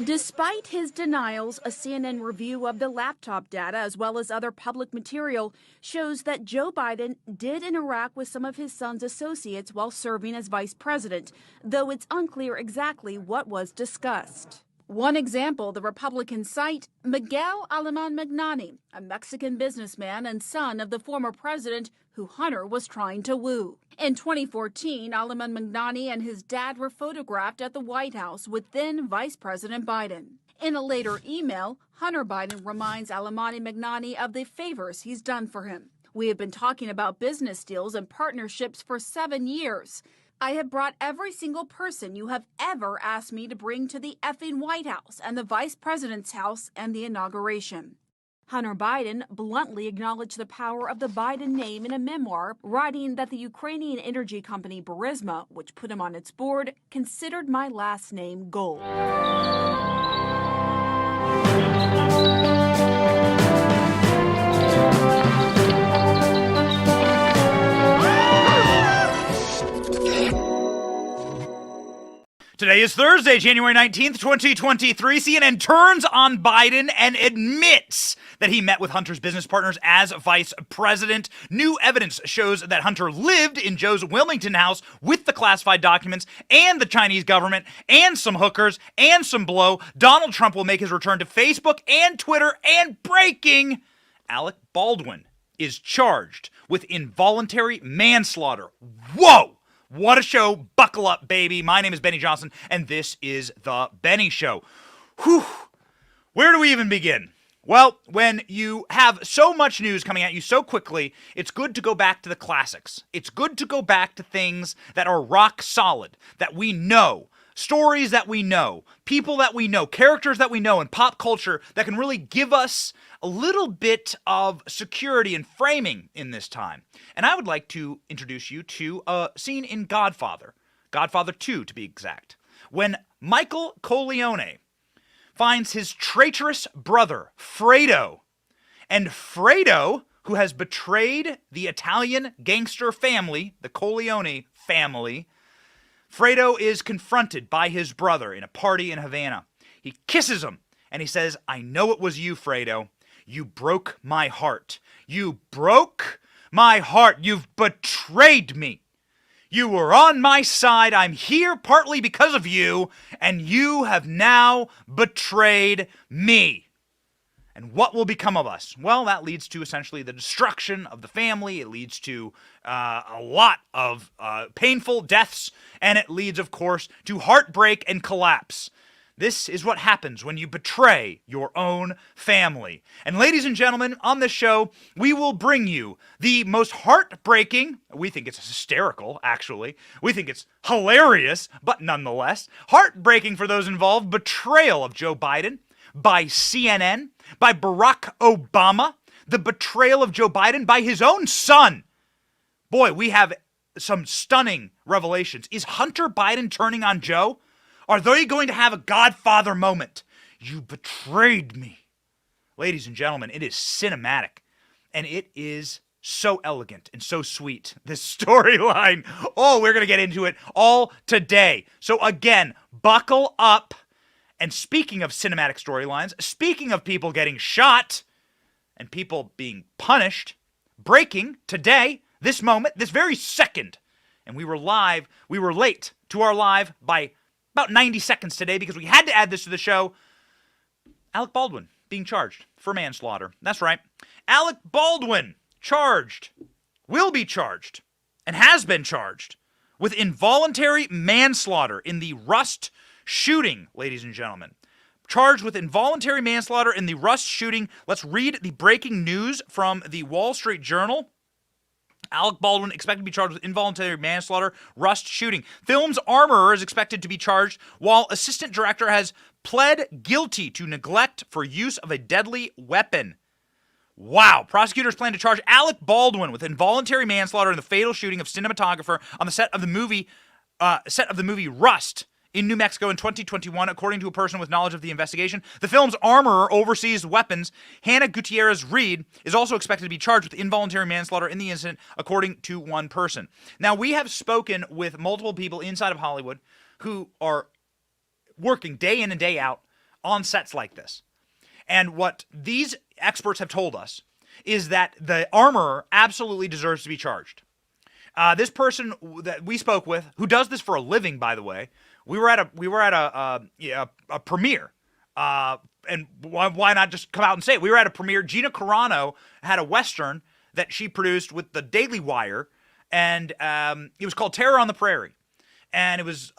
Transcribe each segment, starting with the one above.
Despite his denials, a CNN review of the laptop data as well as other public material shows that Joe Biden did interact with some of his son's associates while serving as vice president, though it's unclear exactly what was discussed. One example, the Republican cite Miguel Alemán Magnani, a Mexican businessman and son of the former president who Hunter was trying to woo. In 2014, Alemán Magnani and his dad were photographed at the White House with then Vice President Biden. In a later email, Hunter Biden reminds Alemán Magnani of the favors he's done for him. We have been talking about business deals and partnerships for 7 years. I have brought every single person you have ever asked me to bring to the effing White House and the Vice President's house and the inauguration. Hunter Biden bluntly acknowledged the power of the Biden name in a memoir, writing that the Ukrainian energy company Burisma, which put him on its board, considered my last name gold. Today is Thursday, January 19th, 2023. CNN turns on Biden and admits that he met with Hunter's business partners as vice president. New evidence shows that Hunter lived in Joe's Wilmington house with the classified documents and the Chinese government and some hookers and some blow. Donald Trump will make his return to Facebook and Twitter, and breaking, Alec Baldwin is charged with involuntary manslaughter. Whoa! What a show. Buckle up, baby. My name is Benny Johnson, and this is The Benny Show. Whew. Where do we even begin? Well, when you have so much news coming at you so quickly, it's good to go back to the classics. It's good to go back to things that are rock solid, that we know, stories that we know, people that we know, characters that we know in pop culture that can really give us a little bit of security and framing in this time. And I would like to introduce you to a scene in Godfather 2 to be exact, when Michael Corleone finds his traitorous brother, Fredo. And Fredo, who has betrayed the Italian gangster family, the Corleone family, Fredo is confronted by his brother in a party in Havana. He kisses him, and he says, "I know it was you, Fredo. You broke my heart. You broke my heart. You've betrayed me. You were on my side. I'm here partly because of you, and you have now betrayed me. And what will become of us?" Well, that leads to essentially the destruction of the family. It leads to a lot of painful deaths, and it leads, of course, to heartbreak and collapse. This is what happens when you betray your own family. And ladies and gentlemen, on this show, we will bring you the most heartbreaking, we think it's hysterical, actually. We think it's hilarious, but nonetheless, heartbreaking for those involved, betrayal of Joe Biden by CNN, by Barack Obama, the betrayal of Joe Biden by his own son. Boy, we have some stunning revelations. Is Hunter Biden turning on Joe? Are they going to have a Godfather moment? You betrayed me. Ladies and gentlemen, it is cinematic, and it is so elegant and so sweet, this storyline. Oh, we're going to get into it all today. So again, buckle up. And speaking of cinematic storylines, speaking of people getting shot and people being punished, breaking today, this moment, this very second, and we were late to our live by about 90 seconds today because we had to add this to the show. Alec Baldwin being charged for manslaughter. That's right. Alec Baldwin charged, will be charged, and has been charged with involuntary manslaughter in the Rust shooting, ladies and gentlemen. Charged with involuntary manslaughter in the Rust shooting. Let's read the breaking news from the Wall Street Journal. Alec Baldwin expected to be charged with involuntary manslaughter, Rust shooting. Film's armorer is expected to be charged, while assistant director has pled guilty to neglect for use of a deadly weapon. Wow. Prosecutors plan to charge Alec Baldwin with involuntary manslaughter in the fatal shooting of cinematographer on the set of the movie Rust in New Mexico in 2021, according to a person with knowledge of the investigation. The film's armorer oversees weapons. Hannah Gutierrez-Reed is also expected to be charged with involuntary manslaughter in the incident, according to one person. Now, we have spoken with multiple people inside of Hollywood who are working day in and day out on sets like this. And what these experts have told us is that the armorer absolutely deserves to be charged. This person that we spoke with, who does this for a living, by the way, we were at a premiere. And why not just come out and say it? We were at a premiere. Gina Carano had a Western that she produced with the Daily Wire, and it was called Terror on the Prairie. And it was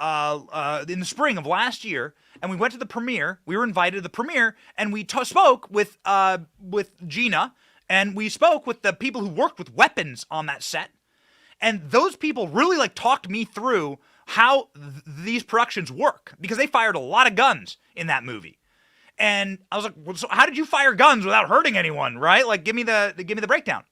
in the spring of last year, and we went to the premiere. We were invited to the premiere, and we spoke with Gina, and we spoke with the people who worked with weapons on that set. And those people really talked me through how these productions work, because they fired a lot of guns in that movie. And I was like, well, so how did you fire guns without hurting anyone, right? Give me the breakdown.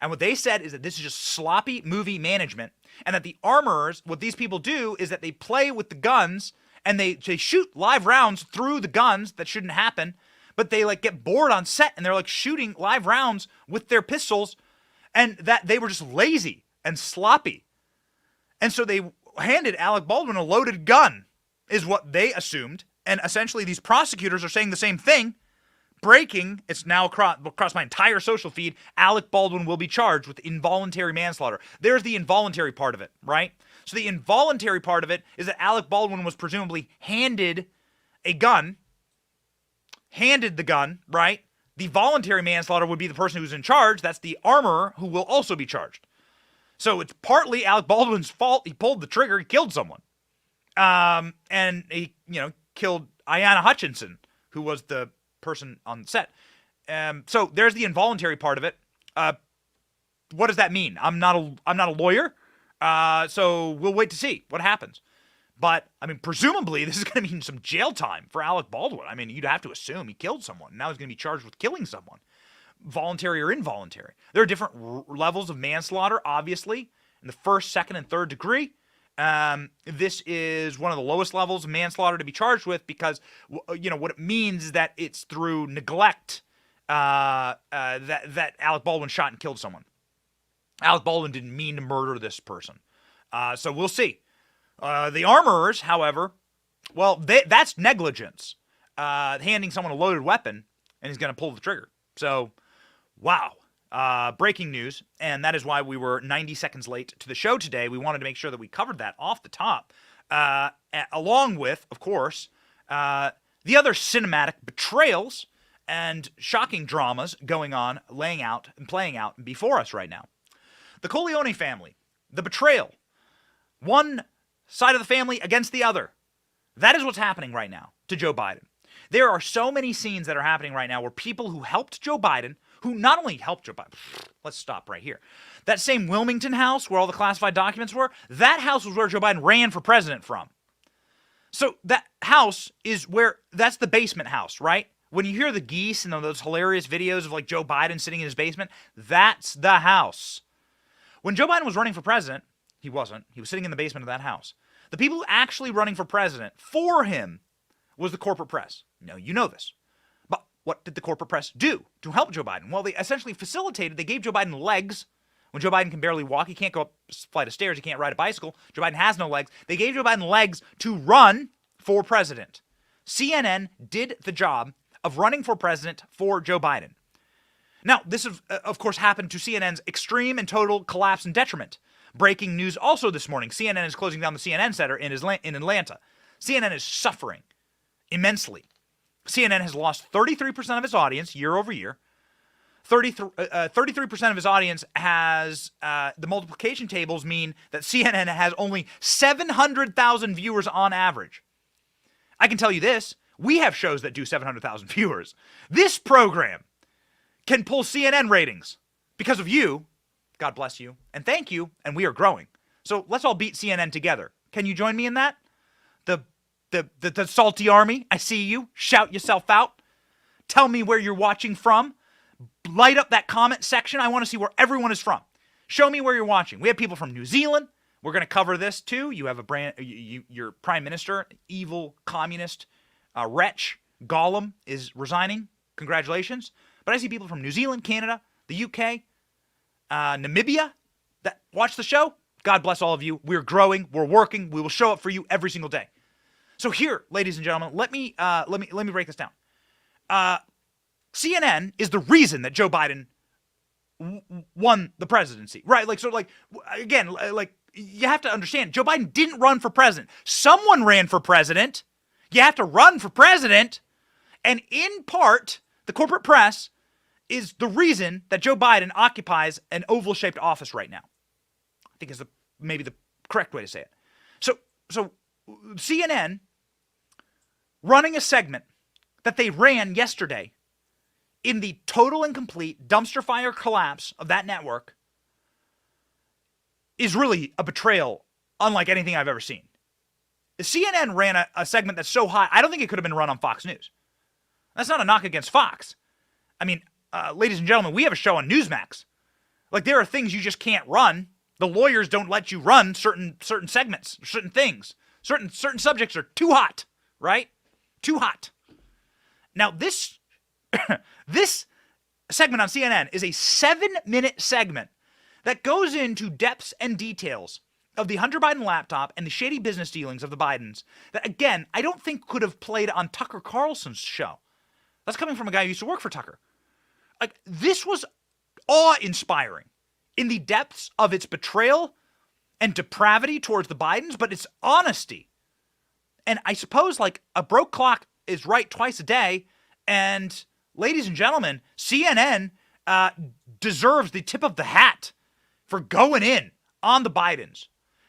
And what they said is that this is just sloppy movie management, and that the armorers, what these people do is that they play with the guns, and they shoot live rounds through the guns that shouldn't happen, but they get bored on set, and they're shooting live rounds with their pistols, and that they were just lazy and sloppy. And so they handed Alec Baldwin a loaded gun, is what they assumed. And essentially these prosecutors are saying the same thing. Breaking, it's now across my entire social feed, Alec Baldwin will be charged with involuntary manslaughter. There's the involuntary part of it, right? So the involuntary part of it is that Alec Baldwin was presumably handed the gun, right? The voluntary manslaughter would be the person who's in charge. That's the armorer, who will also be charged. So it's partly Alec Baldwin's fault. He pulled the trigger. He killed someone. And he, killed Ayanna Hutchinson, who was the person on set. So there's the involuntary part of it. What does that mean? I'm not a lawyer. So we'll wait to see what happens. But presumably this is going to mean some jail time for Alec Baldwin. You'd have to assume he killed someone. Now he's going to be charged with killing someone, voluntary or involuntary. There are different levels of manslaughter, obviously, in the first, second, and third degree. This is one of the lowest levels of manslaughter to be charged with, because, what it means is that it's through neglect that Alec Baldwin shot and killed someone. Alec Baldwin didn't mean to murder this person. So we'll see. The armorers, however, well, that's negligence. Handing someone a loaded weapon, and he's going to pull the trigger. So, wow. Breaking news, and that is why we were 90 seconds late to the show today. We wanted to make sure that we covered that off the top, along with, of course, the other cinematic betrayals and shocking dramas going on, laying out and playing out before us right now. The Corleone family, the betrayal, one side of the family against the other. That is what's happening right now to Joe Biden. There are so many scenes that are happening right now where people who helped Joe Biden, who not only helped Joe Biden, let's stop right here. That same Wilmington house where all the classified documents were, that house was where Joe Biden ran for president from. So that house is that's the basement house, right? When you hear the geese and those hilarious videos of Joe Biden sitting in his basement, that's the house. When Joe Biden was running for president, he wasn't. He was sitting in the basement of that house. The people actually running for president for him was the corporate press. No, you know this. But what did the corporate press do to help Joe Biden? Well, they essentially facilitated. They gave Joe Biden legs. When Joe Biden can barely walk, he can't go up a flight of stairs, he can't ride a bicycle. Joe Biden has no legs. They gave Joe Biden legs to run for president. CNN did the job of running for president for Joe Biden. Now, this, of course, happened to CNN's extreme and total collapse and detriment. Breaking news also this morning. CNN is closing down the CNN Center in Atlanta. CNN is suffering immensely. CNN has lost 33% of its audience year over year. 33% of its audience has, the multiplication tables mean that CNN has only 700,000 viewers on average. I can tell you this, we have shows that do 700,000 viewers. This program can pull CNN ratings because of you. God bless you, and thank you, and we are growing. So let's all beat CNN together. Can you join me in that? The salty army, I see you. Shout yourself out. Tell me where you're watching from. Light up that comment section. I want to see where everyone is from. Show me where you're watching. We have people from New Zealand. We're going to cover this too. You have your prime minister, evil communist wretch, Gollum, is resigning. Congratulations. But I see people from New Zealand, Canada, the UK, Namibia that watch the show. God bless all of you. We're growing. We're working. We will show up for you every single day. So here, ladies and gentlemen, let me break this down. CNN is the reason that Joe Biden won the presidency, right? Again, you have to understand, Joe Biden didn't run for president. Someone ran for president. You have to run for president. And in part, the corporate press is the reason that Joe Biden occupies an oval-shaped office right now. I think is maybe the correct way to say it. So CNN running a segment that they ran yesterday in the total and complete dumpster fire collapse of that network is really a betrayal unlike anything I've ever seen. CNN ran a segment that's so high, I don't think it could have been run on Fox News. That's not a knock against Fox. I mean, ladies and gentlemen, we have a show on Newsmax. Like, there are things you just can't run. The lawyers don't let you run certain segments, certain things. Certain subjects are too hot, right? Too hot. Now, this this segment on CNN is a 7-minute segment that goes into depths and details of the Hunter Biden laptop and the shady business dealings of the Bidens that, again, I don't think could have played on Tucker Carlson's show. That's coming from a guy who used to work for Tucker. Like, this was awe-inspiring in the depths of its betrayal and depravity towards the Bidens, but its honesty. And I suppose, like, a broke clock is right twice a day, and ladies and gentlemen, CNN deserves the tip of the hat for going in on the Bidens.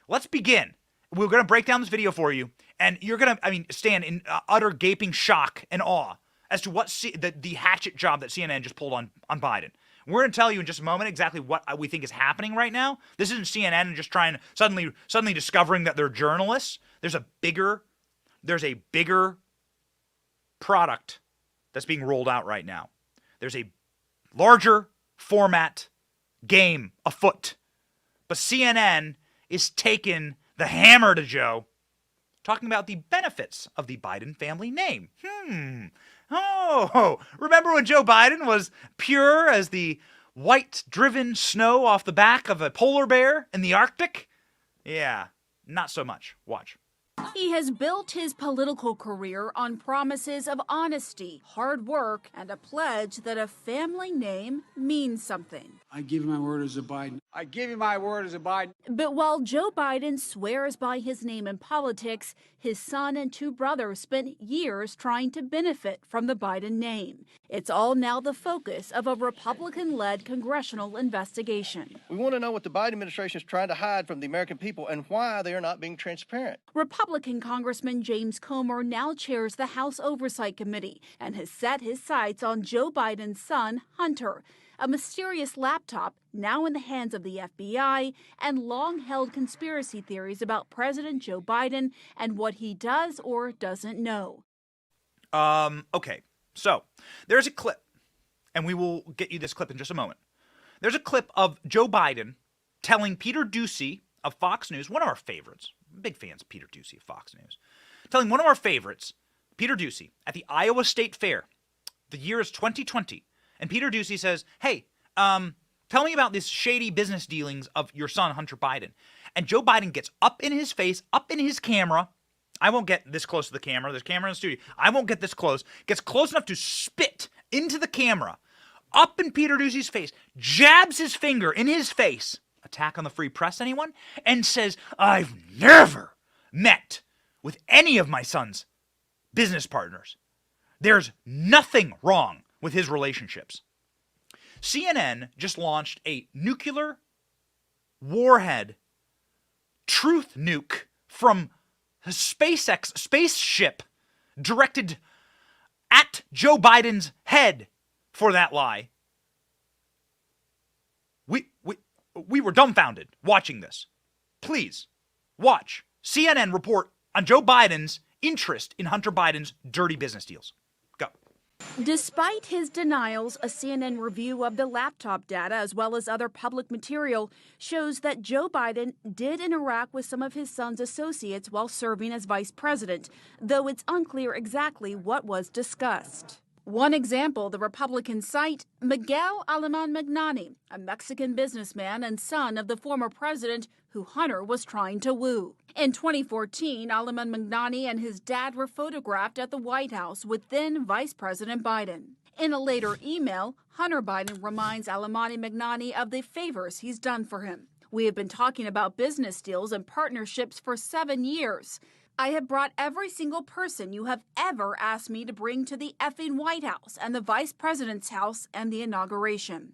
Let's begin. We're going to break down this video for you, and you're going to, stand in utter gaping shock and awe as to what the hatchet job that CNN just pulled on Biden. We're going to tell you in just a moment exactly what we think is happening right now. This isn't CNN just trying to suddenly discovering that they're journalists. There's a bigger product that's being rolled out right now. There's a larger format game afoot. But CNN is taking the hammer to Joe, talking about the benefits of the Biden family name. Oh, remember when Joe Biden was pure as the white-driven snow off the back of a polar bear in the Arctic? Yeah, not so much. Watch. He has built his political career on promises of honesty, hard work, and a pledge that a family name means something. I give you my word as a Biden. I give you my word as a Biden. But while Joe Biden swears by his name in politics, his son and 2 brothers spent years trying to benefit from the Biden name. It's all now the focus of a Republican-led congressional investigation. We want to know what the Biden administration is trying to hide from the American people and why they are not being transparent. Republican Congressman James Comer now chairs the House Oversight Committee and has set his sights on Joe Biden's son, Hunter, a mysterious laptop now in the hands of the FBI, and long-held conspiracy theories about President Joe Biden and what he does or doesn't know. Okay, so there's a clip, and we will get you this clip in just a moment. There's a clip of Joe Biden telling Peter Doocy of Fox News, one of our favorites, big fans of Peter Doocy of Fox News, telling one of our favorites, Peter Doocy, at the Iowa State Fair. The year is 2020. And Peter Doocy says, hey, tell me about this shady business dealings of your son, Hunter Biden. And Joe Biden gets up in his face, up in his camera. I won't get this close to the camera. There's a camera in the studio. I won't get this close. Gets close enough to spit into the camera, up in Peter Doocy's face, jabs his finger in his face. Attack on the free press, anyone? And says, I've never met with any of my son's business partners. There's nothing wrong with his relationships. CNN just launched a nuclear warhead truth nuke from a SpaceX spaceship directed at Joe Biden's head for that lie. We were dumbfounded watching this. Please watch CNN report on Joe Biden's interest in Hunter Biden's dirty business deals. Go. Despite his denials, a CNN review of the laptop data as well as other public material shows that Joe Biden did interact with some of his son's associates while serving as vice president, though it's unclear exactly what was discussed. One example, the Republican cite Miguel Alemán Magnani, a Mexican businessman and son of the former president who Hunter was trying to woo. In 2014, Alemán Magnani and his dad were photographed at the White House with then Vice President Biden. In a later email, Hunter Biden reminds Alemán Magnani of the favors he's done for him. We have been talking about business deals and partnerships for 7 years. I have brought every single person you have ever asked me to bring to the effing White House and the Vice President's house and the inauguration.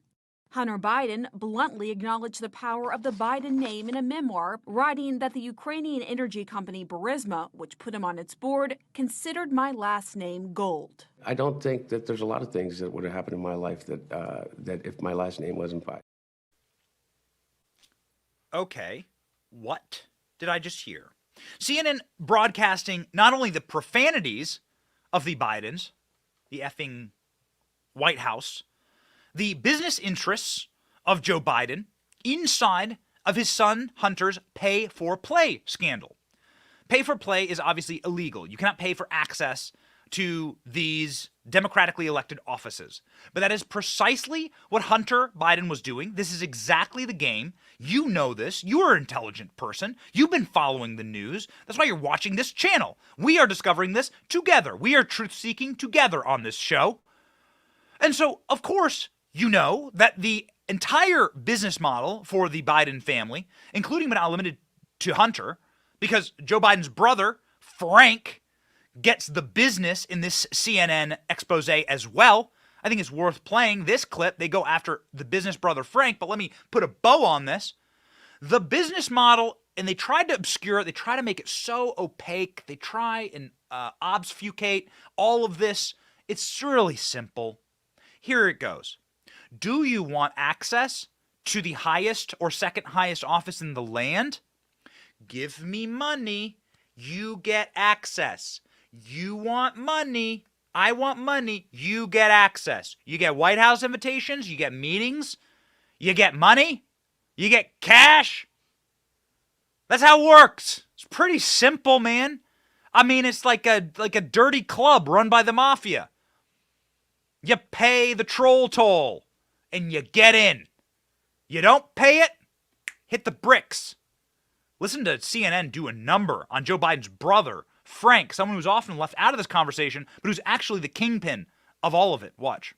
Hunter Biden bluntly acknowledged the power of the Biden name in a memoir, writing that the Ukrainian energy company Burisma, which put him on its board, considered my last name gold. I don't think that there's a lot of things that would have happened in my life that if my last name wasn't Biden. Okay, what did I just hear? CNN broadcasting not only the profanities of the Bidens, the effing White House, the business interests of Joe Biden inside of his son Hunter's pay-for-play scandal. Pay-for-play is obviously illegal. You cannot pay for access to these democratically elected offices. But that is precisely what Hunter Biden was doing. This is exactly the game. You know this. You're an intelligent person. You've been following the news. That's why you're watching this channel. We are discovering this together. We are truth-seeking together on this show. And so, of course, you know that the entire business model for the Biden family, including but not limited to Hunter, because Joe Biden's brother, Frank, gets the business in this CNN expose as well. I think it's worth playing this clip. They go after the business brother Frank, but let me put a bow on this. The business model, and they tried to obscure it. They try to make it so opaque. They try and obfuscate all of this. It's really simple. Here it goes. Do you want access to the highest or second highest office in the land? Give me money. You get access. You want money. I want money. You get access. You get White House invitations. You get meetings. You get money. You get cash. That's how it works. It's pretty simple, man. I mean, it's like a dirty club run by the mafia. You pay the troll toll and you get in. You don't pay it, hit the bricks. Listen to CNN do a number on Joe Biden's brother, Frank, someone who's often left out of this conversation, but who's actually the kingpin of all of it. Watch.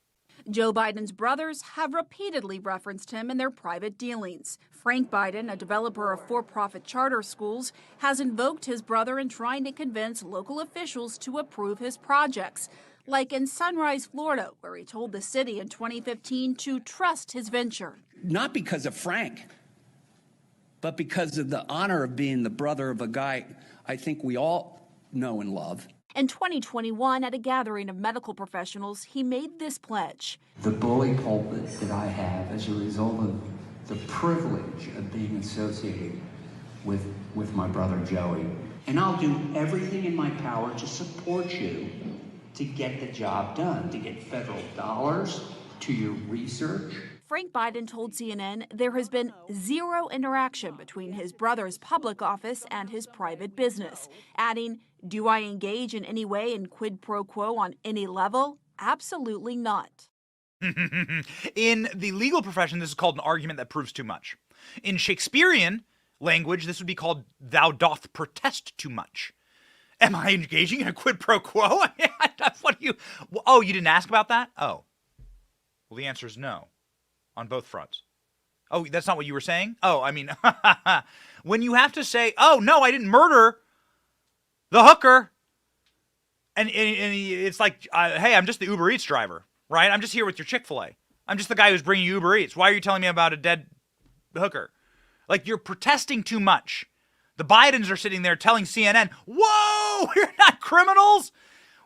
Joe Biden's brothers have repeatedly referenced him in their private dealings. Frank Biden, a developer of for-profit charter schools, has invoked his brother in trying to convince local officials to approve his projects, like in Sunrise, Florida, where he told the city in 2015 to trust his venture. Not because of Frank, but because of the honor of being the brother of a guy I think we all know and love. In 2021, at a gathering of medical professionals, he made this pledge. The bully pulpit that I have as a result of the privilege of being associated with my brother Joey. And I'll do everything in my power to support you to get the job done, to get federal dollars to your research. Frank Biden told CNN there has been zero interaction between his brother's public office and his private business, adding, "Do I engage in any way in quid pro quo on any level? Absolutely not." In the legal profession, this is called an argument that proves too much. In Shakespearean language, this would be called "thou doth protest too much." Am I engaging in a quid pro quo? What do you? Oh, you didn't ask about that? Oh, well, the answer is no. On both fronts. Oh, that's not what you were saying? Oh, I mean, when you have to say, oh, no, I didn't murder the hooker. And it's like, hey, I'm just the Uber Eats driver, right? I'm just here with your Chick-fil-A. I'm just the guy who's bringing you Uber Eats. Why are you telling me about a dead hooker? Like, you're protesting too much. The Bidens are sitting there telling CNN, whoa, you're not criminals.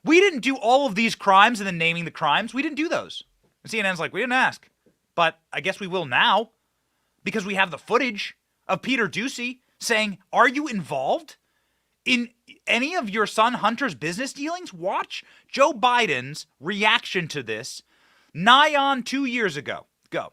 We didn't do all of these crimes and then naming the crimes. We didn't do those. And CNN's like, we didn't ask. But I guess we will now, because we have the footage of Peter Doocy saying, are you involved in any of your son Hunter's business dealings? Watch Joe Biden's reaction to this nigh on 2 years ago. Go.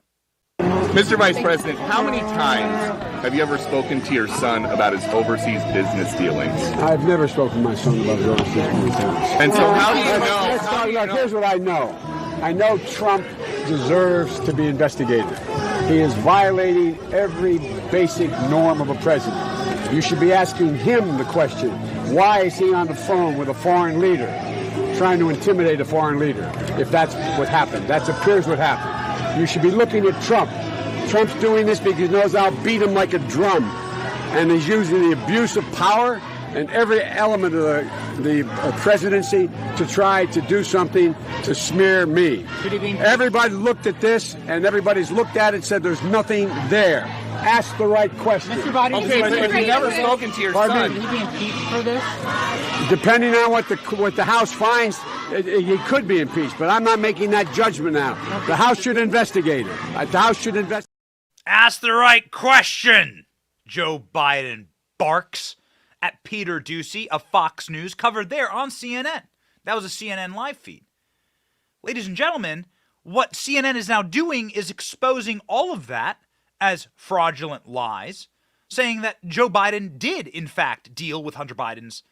The most Mr. Vice President, how many times have you ever spoken to your son about his overseas business dealings? I've never spoken to my son about his overseas business dealings. And so how do you Let's know? talk about, here's what I know. I know Trump deserves to be investigated. He is violating every basic norm of a president. You should be asking him the question, why is he on the phone with a foreign leader, trying to intimidate a foreign leader, if that's what happened? That appears what happened. You should be looking at Trump. Trump's doing this because he knows I'll beat him like a drum. And he's using the abuse of power and every element of the presidency to try to do something to smear me. Everybody looked at this, and everybody's looked at it and said there's nothing there. Ask the right question. Okay, but if you've never spoken to your son, Will he be impeached for this? Depending on what the House finds, he could be impeached, but I'm not making that judgment now. The House should investigate it. The House should investigate. Ask the right question, Joe Biden barks at Peter Doocy of Fox News, covered there on CNN. That was a CNN live feed. Ladies and gentlemen, what CNN is now doing is exposing all of that as fraudulent lies, saying that Joe Biden did, in fact, deal with Hunter Biden's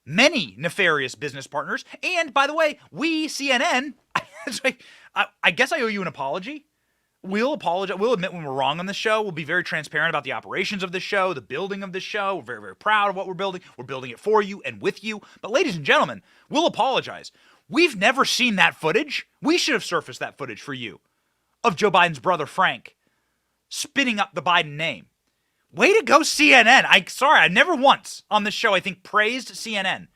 many nefarious business partners. And, by the way, we, CNN, I guess I owe you an apology. We'll apologize. We'll admit when we're wrong on the show. We'll be very transparent about the operations of the show, the building of the show. We're very, very proud of what we're building. We're building it for you and with you. But ladies and gentlemen, we'll apologize. We've never seen that footage. We should have surfaced that footage for you of Joe Biden's brother, Frank, spinning up the Biden name. Way to go, CNN. I never once on this show, I think, praised CNN.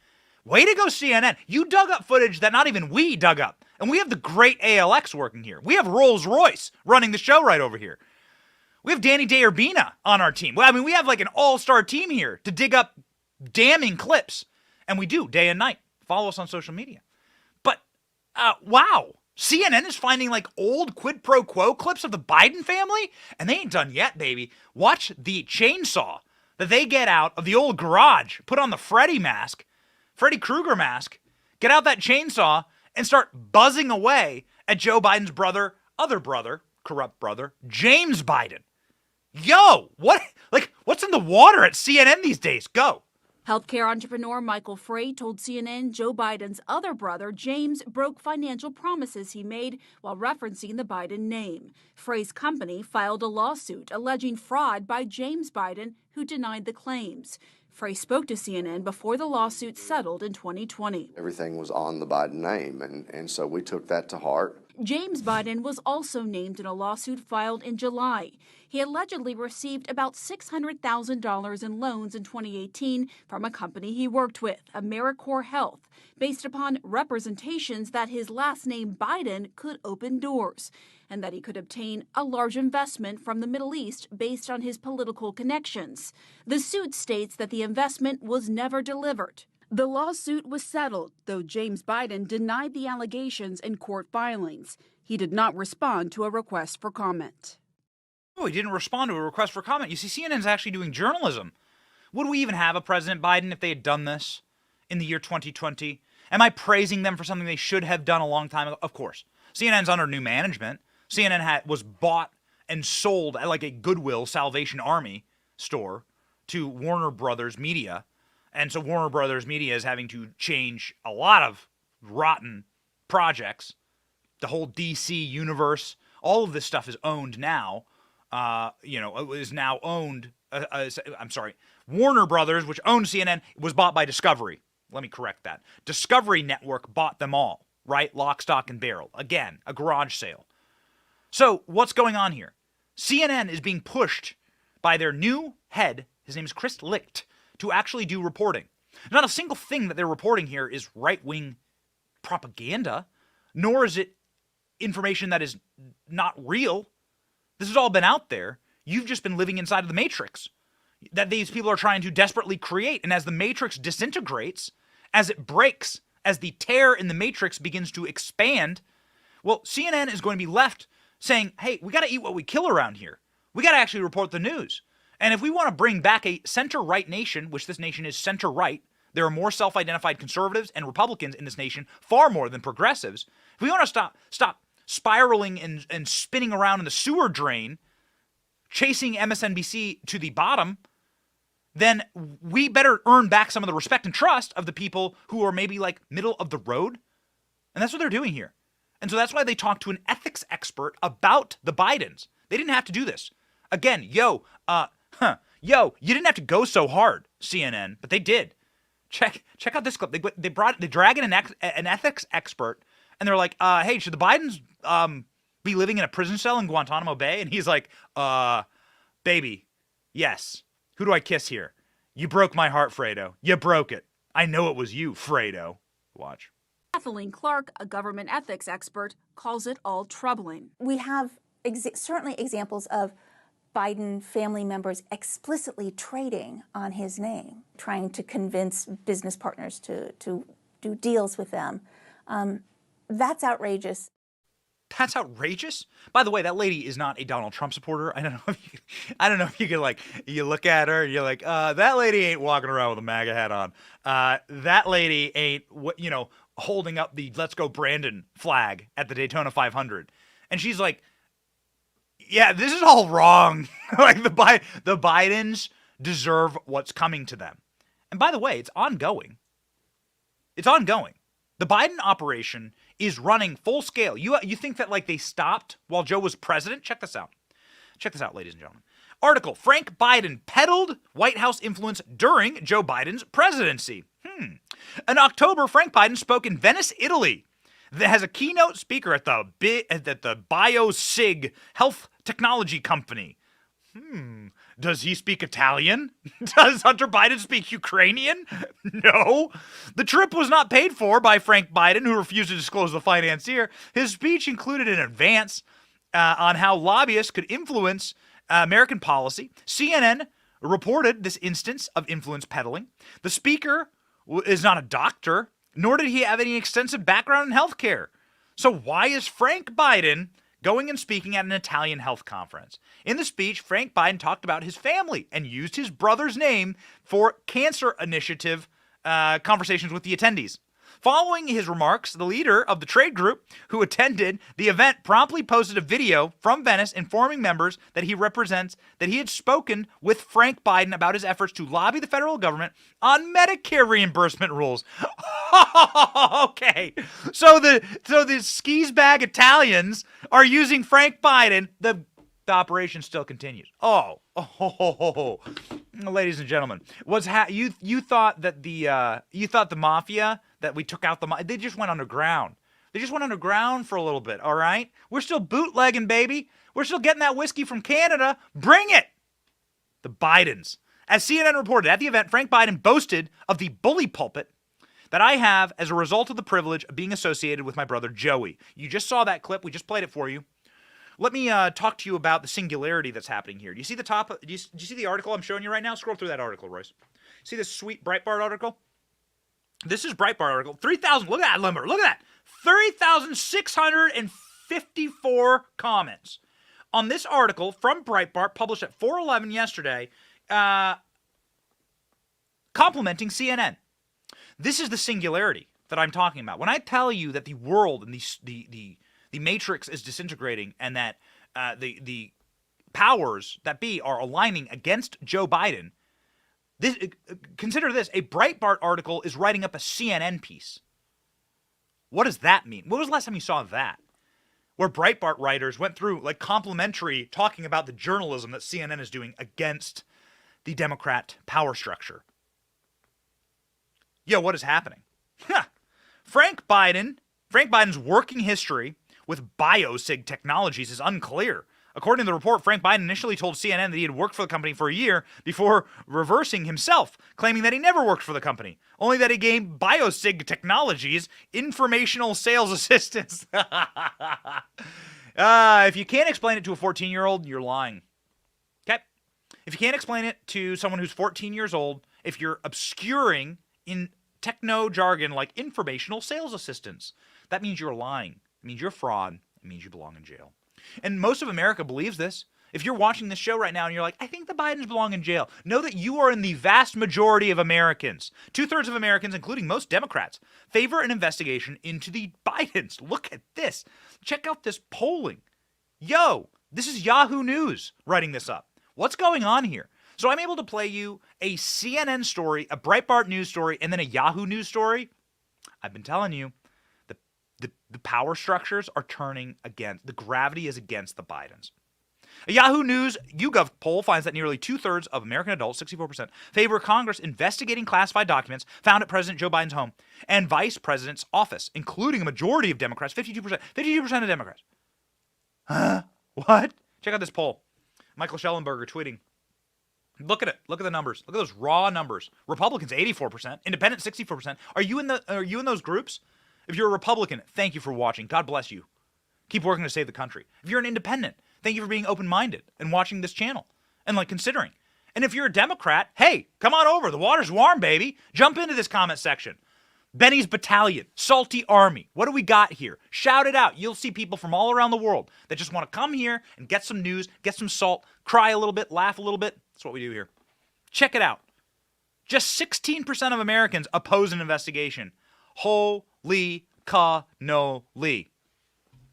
Way to go, CNN. You dug up footage that not even we dug up. And we have the great ALX working here. We have Rolls-Royce running the show right over here. We have Danny Day-Urbina on our team. Well, I mean, we have like an all-star team here to dig up damning clips. And we do, day and night. Follow us on social media. But, wow. CNN is finding like old quid pro quo clips of the Biden family. And they ain't done yet, baby. Watch the chainsaw that they get out of the old garage. Put on the Freddy Krueger mask. Get out that chainsaw and start buzzing away at Joe Biden's other brother, corrupt brother, James Biden. Yo, what's in the water at CNN these days? Go. Healthcare entrepreneur Michael Frey told CNN Joe Biden's other brother, James, broke financial promises he made while referencing the Biden name. Frey's company filed a lawsuit alleging fraud by James Biden, who denied the claims. Frey spoke to CNN before the lawsuit settled in 2020. Everything was on the Biden name, and so we took that to heart. James Biden was also named in a lawsuit filed in July. He allegedly received about $600,000 in loans in 2018 from a company he worked with, AmeriCorps Health, based upon representations that his last name Biden could open doors and that he could obtain a large investment from the Middle East based on his political connections. The suit states that the investment was never delivered. The lawsuit was settled, though James Biden denied the allegations in court filings. He did not respond to a request for comment. Oh, he didn't respond to a request for comment. You see, CNN's actually doing journalism. Would we even have a President Biden if they had done this in the year 2020? Am I praising them for something they should have done a long time ago? Of course. CNN's under new management. CNN was bought and sold at like a Goodwill Salvation Army store to Warner Brothers Media. And so Warner Brothers Media is having to change a lot of rotten projects. The whole DC universe, all of this stuff is owned now. Is now owned. Warner Brothers, which owned CNN, was bought by Discovery. Let me correct that. Discovery Network bought them all, right? Lock, stock, and barrel. Again, a garage sale. So what's going on here? CNN is being pushed by their new head, his name is Chris Licht, to actually do reporting. Not a single thing that they're reporting here is right-wing propaganda, nor is it information that is not real. This has all been out there. You've just been living inside of the Matrix that these people are trying to desperately create. And as the Matrix disintegrates, as it breaks, as the tear in the Matrix begins to expand, well, CNN is going to be left saying, hey, we got to eat what we kill around here. We got to actually report the news. And if we want to bring back a center-right nation, which this nation is center-right, there are more self-identified conservatives and Republicans in this nation, far more than progressives. If we want to stop spiraling and spinning around in the sewer drain chasing MSNBC to the bottom, then we better earn back some of the respect and trust of the people who are maybe like middle of the road. And that's what they're doing here. And so that's why they talked to an ethics expert about the Bidens. They didn't have to do this. Again, you didn't have to go so hard, CNN, but they did. Check out this clip. They drag in an ethics expert, and they're like, hey, should the Bidens be living in a prison cell in Guantanamo Bay? And he's like, baby, yes. Who do I kiss here? You broke my heart, Fredo. You broke it. I know it was you, Fredo. Watch. Kathleen Clark, a government ethics expert, calls it all troubling. We have certainly examples of Biden family members explicitly trading on his name, trying to convince business partners to do deals with them. That's outrageous. That's outrageous. By the way, that lady is not a Donald Trump supporter. I don't know if you can like, you look at her and you're like, that lady ain't walking around with a MAGA hat on. That lady ain't, holding up the "Let's Go Brandon" flag at the Daytona 500. And she's like, yeah, this is all wrong. Like the Bidens deserve what's coming to them. And by the way, it's ongoing. It's ongoing. The Biden operation is running full scale. You think that like they stopped while Joe was president? Check this out. Check this out, ladies and gentlemen. Article: Frank Biden peddled White House influence during Joe Biden's presidency. In October, Frank Biden spoke in Venice, Italy, that has a keynote speaker at the BioSig health technology company. Does he speak Italian? Does Hunter Biden speak Ukrainian? No. The trip was not paid for by Frank Biden, who refused to disclose the financier. His speech included an advance on how lobbyists could influence American policy. CNN reported this instance of influence peddling. The speaker is not a doctor, nor did he have any extensive background in healthcare. So why is Frank Biden going and speaking at an Italian health conference? In the speech, Frank Biden talked about his family and used his brother's name for cancer initiative conversations with the attendees. Following his remarks, the leader of the trade group who attended the event promptly posted a video from Venice informing members that he represents that he had spoken with Frank Biden about his efforts to lobby the federal government on Medicare reimbursement rules. Okay. So the skis bag Italians are using Frank Biden. The operation still continues. Ladies and gentlemen, you thought that the mafia, that we took out they just went underground. They just went underground for a little bit, all right? We're still bootlegging, baby. We're still getting that whiskey from Canada. Bring it! The Bidens. As CNN reported, at the event, Frank Biden boasted of the bully pulpit that I have as a result of the privilege of being associated with my brother Joey. You just saw that clip. We just played it for you. Let me talk to you about the singularity that's happening here. Do you see the top? Do you see the article I'm showing you right now? Scroll through that article, Royce. See this sweet Breitbart article? This is Breitbart article. 3,000. Look at that number. Look at that. 3,654 comments on this article from Breitbart, published at 4:11 yesterday, complimenting CNN. This is the singularity that I'm talking about. When I tell you that the world and the matrix is disintegrating and that the powers that be are aligning against Joe Biden, consider this: a Breitbart article is writing up a CNN piece. What does that mean? When was the last time you saw that? Where Breitbart writers went through like complimentary talking about the journalism that CNN is doing against the Democrat power structure. Yo, what is happening? Frank Biden's working history with BioSig Technologies is unclear. According to the report, Frank Biden initially told CNN that he had worked for the company for a year before reversing himself, claiming that he never worked for the company, only that he gave BioSig Technologies informational sales assistance. If you can't explain it to a 14-year-old, you're lying. Okay? If you can't explain it to someone who's 14 years old, if you're obscuring in techno jargon like informational sales assistance, that means you're lying. It means you're a fraud. It means you belong in jail. And most of America believes this. If you're watching this show right now and you're like, I think the Bidens belong in jail, know that you are in the vast majority of Americans. 2/3 of Americans, including most Democrats, favor an investigation into the Bidens. Look at this. Check out this polling. Yo, This is Yahoo News writing this up. What's going on here? So I'm able to play you a CNN story, a Breitbart news story, and then a Yahoo News story. I've been telling you, the power structures are turning against, the gravity is against the Bidens. A Yahoo News YouGov poll finds that nearly 2/3 of American adults, 64%, favor Congress investigating classified documents found at President Joe Biden's home and Vice President's office, including a majority of Democrats, 52%. 52% of Democrats. Huh? What? Check out this poll. Michael Schellenberger tweeting. Look at it. Look at the numbers. Look at those raw numbers. Republicans, 84%. Independents, 64%. Are you in those groups? If you're a Republican, thank you for watching. God bless you. Keep working to save the country. If you're an independent, thank you for being open-minded and watching this channel and considering. And if you're a Democrat, hey, come on over. The water's warm, baby. Jump into this comment section. Benny's Battalion, Salty Army. What do we got here? Shout it out. You'll see people from all around the world that just want to come here and get some news, get some salt, cry a little bit, laugh a little bit. That's what we do here. Check it out. Just 16% of Americans oppose an investigation. Holy cannoli.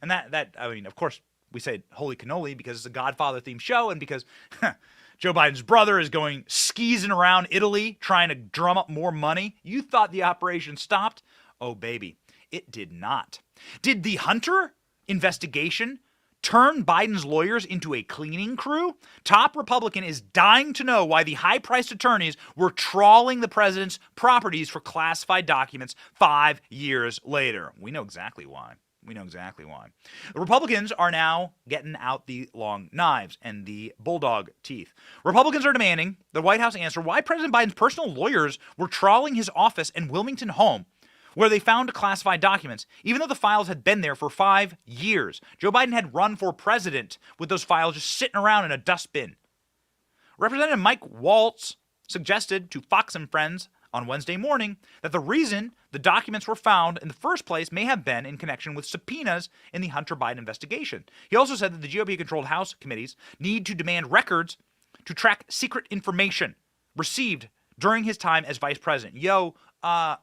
And that I mean, of course, we say holy cannoli because it's a Godfather-themed show and because Joe Biden's brother is going skeezing around Italy trying to drum up more money. You thought the operation stopped? Oh, baby, it did not. Did the Hunter investigation turn Biden's lawyers into a cleaning crew? Top Republican is dying to know why the high-priced attorneys were trawling the president's properties for classified documents 5 years later. We know exactly why. The Republicans are now getting out the long knives and the bulldog teeth. Republicans are demanding the White House answer why President Biden's personal lawyers were trawling his office and Wilmington home, where they found classified documents, even though the files had been there for 5 years. Joe Biden had run for president with those files just sitting around in a dustbin. Representative Mike Waltz suggested to Fox and Friends on Wednesday morning that the reason the documents were found in the first place may have been in connection with subpoenas in the Hunter Biden investigation. He also said that the GOP-controlled House committees need to demand records to track secret information received during his time as vice president. The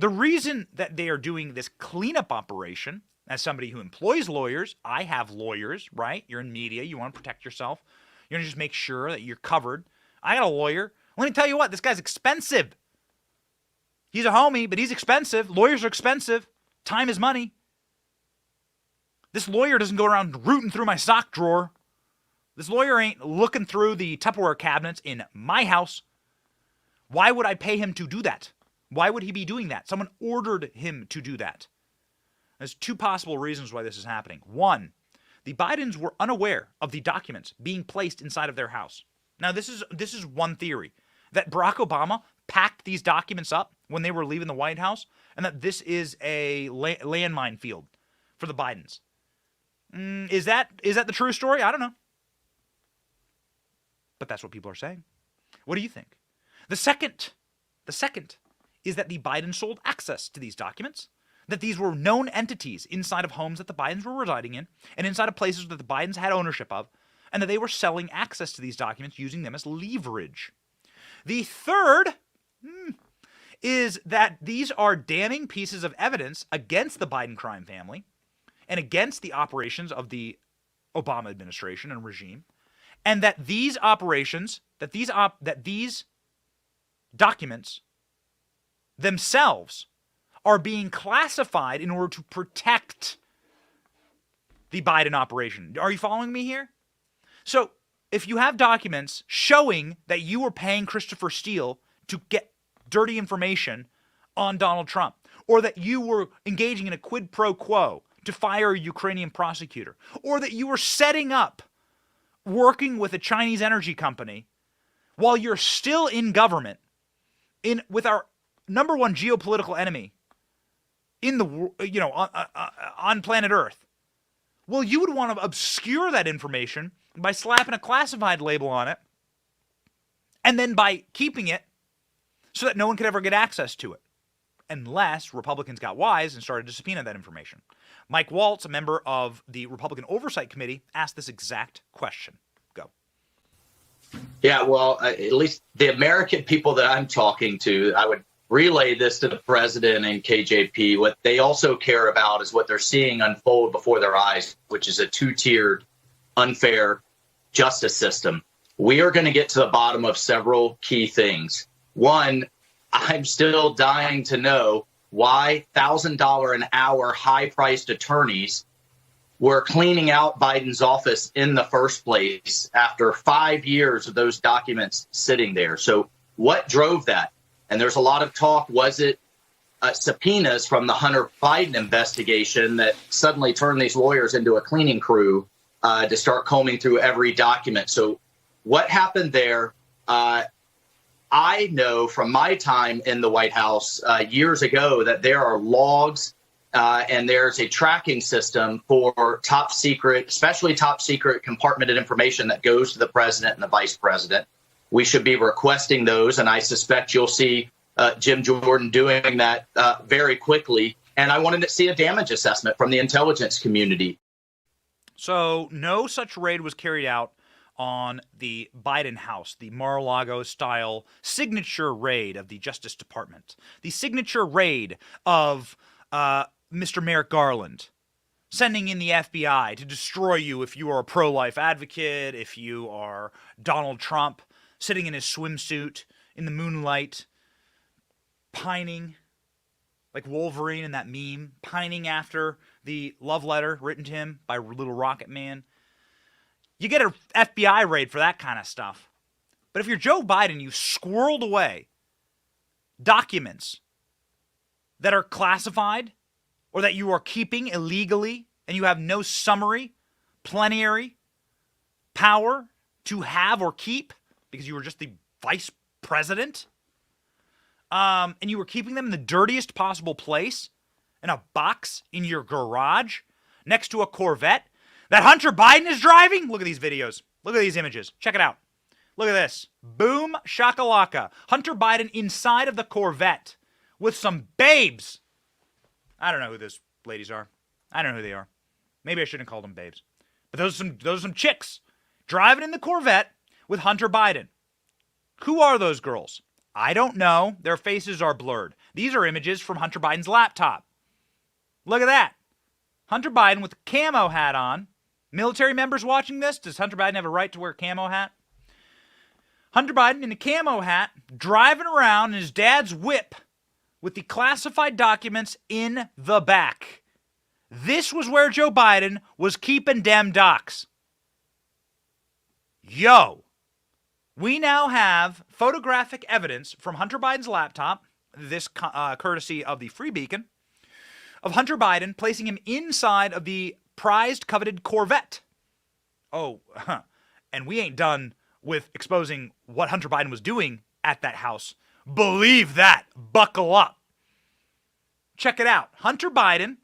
reason that they are doing this cleanup operation, as somebody who employs lawyers, I have lawyers, right? You're in media. You want to protect yourself. You want to just make sure that you're covered. I got a lawyer. Let me tell you what, this guy's expensive. He's a homie, but he's expensive. Lawyers are expensive. Time is money. This lawyer doesn't go around rooting through my sock drawer. This lawyer ain't looking through the Tupperware cabinets in my house. Why would I pay him to do that? Why would he be doing that? Someone ordered him to do that. There's two possible reasons why this is happening. One, the Bidens were unaware of the documents being placed inside of their house. Now, this is one theory, that Barack Obama packed these documents up when they were leaving the White House, and that this is a landmine field for the Bidens. Is that the true story? I don't know. But that's what people are saying. What do you think? The second is that the Bidens sold access to these documents, that these were known entities inside of homes that the Bidens were residing in, and inside of places that the Bidens had ownership of, and that they were selling access to these documents using them as leverage. The third is that these are damning pieces of evidence against the Biden crime family and against the operations of the Obama administration and regime, and that these operations, that these documents themselves are being classified in order to protect the Biden operation. Are you following me here? So if you have documents showing that you were paying Christopher Steele to get dirty information on Donald Trump, or that you were engaging in a quid pro quo to fire a Ukrainian prosecutor, or that you were setting up working with a Chinese energy company while you're still in government, with our number one geopolitical enemy in the on planet Earth, well, you would want to obscure that information by slapping a classified label on it, and then by keeping it so that no one could ever get access to it, unless Republicans got wise and started to subpoena that information. Mike Waltz, a member of the Republican Oversight Committee, asked this exact question. Go. Yeah, well, at least the American people that I'm talking to, I would relay this to the president and KJP. What they also care about is what they're seeing unfold before their eyes, which is a two-tiered, unfair justice system. We are going to get to the bottom of several key things. One, I'm still dying to know why $1,000 an hour high-priced attorneys were cleaning out Biden's office in the first place after 5 years of those documents sitting there. So what drove that? And there's a lot of talk, was it subpoenas from the Hunter Biden investigation that suddenly turned these lawyers into a cleaning crew to start combing through every document? So what happened there? I know from my time in the White House years ago that there are logs and there's a tracking system for top secret, especially top secret compartmented information that goes to the president and the vice president. We should be requesting those, and I suspect you'll see Jim Jordan doing that very quickly. And I wanted to see a damage assessment from the intelligence community. So no such raid was carried out on the Biden house, the Mar-a-Lago-style signature raid of the Justice Department, the signature raid of Mr. Merrick Garland, sending in the FBI to destroy you if you are a pro-life advocate, if you are Donald Trump, sitting in his swimsuit in the moonlight, pining like Wolverine in that meme, pining after the love letter written to him by Little Rocket Man. You get an FBI raid for that kind of stuff. But if you're Joe Biden, you've squirreled away documents that are classified or that you are keeping illegally, and you have no summary, plenary power to have or keep because you were just the vice president, and you were keeping them in the dirtiest possible place, in a box in your garage next to a Corvette that Hunter Biden is driving. Look at these videos. Look at these images. Check it out. Look at this. Boom shakalaka. Hunter Biden inside of the Corvette with some babes. I don't know who those ladies are. I don't know who they are. Maybe I shouldn't have called them babes. But those are some chicks driving in the Corvette with Hunter Biden. Who are those girls? I don't know. Their faces are blurred. These are images from Hunter Biden's laptop. Look at that. Hunter Biden with a camo hat on. Military members watching this, does Hunter Biden have a right to wear a camo hat? Hunter Biden in a camo hat, driving around in his dad's whip with the classified documents in the back. This was where Joe Biden was keeping Dem docs. Yo. We now have photographic evidence from Hunter Biden's laptop, this courtesy of the Free Beacon, of Hunter Biden placing him inside of the prized, coveted Corvette. Oh, and we ain't done with exposing what Hunter Biden was doing at that house. Believe that. Buckle up. Check it out. Hunter Biden,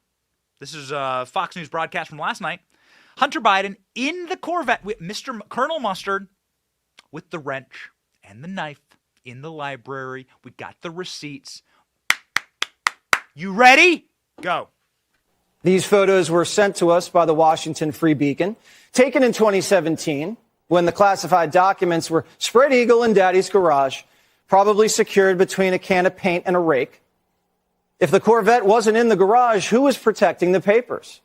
this is a Fox News broadcast from last night. Hunter Biden in the Corvette with Mr. Colonel Mustard with the wrench and the knife in the library. We got the receipts. You ready? Go. These photos were sent to us by the Washington Free Beacon, taken in 2017, when the classified documents were spread eagle in Daddy's garage, probably secured between a can of paint and a rake. If the Corvette wasn't in the garage, who was protecting the papers?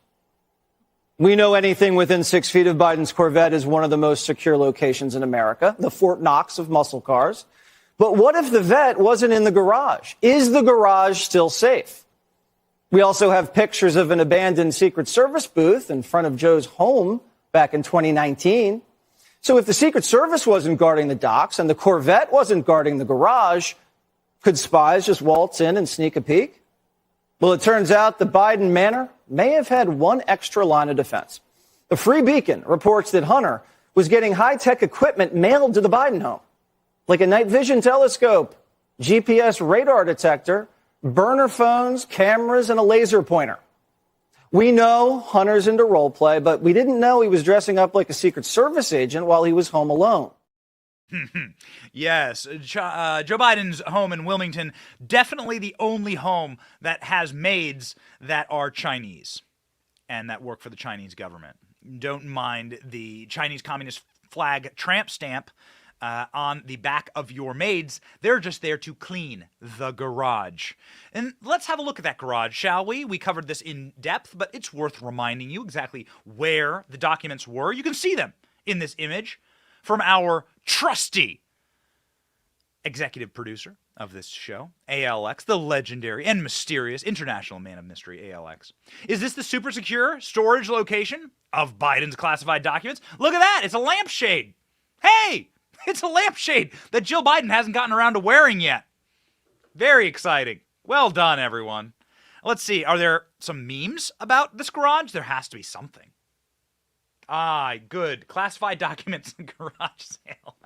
We know anything within 6 feet of Biden's Corvette is one of the most secure locations in America, the Fort Knox of muscle cars. But what if the vet wasn't in the garage? Is the garage still safe? We also have pictures of an abandoned Secret Service booth in front of Joe's home back in 2019. So if the Secret Service wasn't guarding the docks and the Corvette wasn't guarding the garage, could spies just waltz in and sneak a peek? Well, it turns out the Biden manor may have had one extra line of defense. The Free Beacon reports that Hunter was getting high-tech equipment mailed to the Biden home, like a night vision telescope, GPS radar detector, burner phones, cameras, and a laser pointer. We know Hunter's into role play, but we didn't know he was dressing up like a Secret Service agent while he was home alone. Yes, Joe Biden's home in Wilmington, definitely the only home that has maids that are Chinese and that work for the Chinese government. Don't mind the Chinese Communist flag tramp stamp on the back of your maids. They're just there to clean the garage. And let's have a look at that garage, shall we? We covered this in depth, but it's worth reminding you exactly where the documents were. You can see them in this image from our trusty executive producer of this show, ALX, the legendary and mysterious international man of mystery, ALX. Is this the super secure storage location of Biden's classified documents? Look at that. It's a lampshade. Hey, it's a lampshade that Jill Biden hasn't gotten around to wearing yet. Very exciting. Well done, everyone. Let's see. Are there some memes about this garage? There has to be something. Ah, good. Classified documents in garage sale.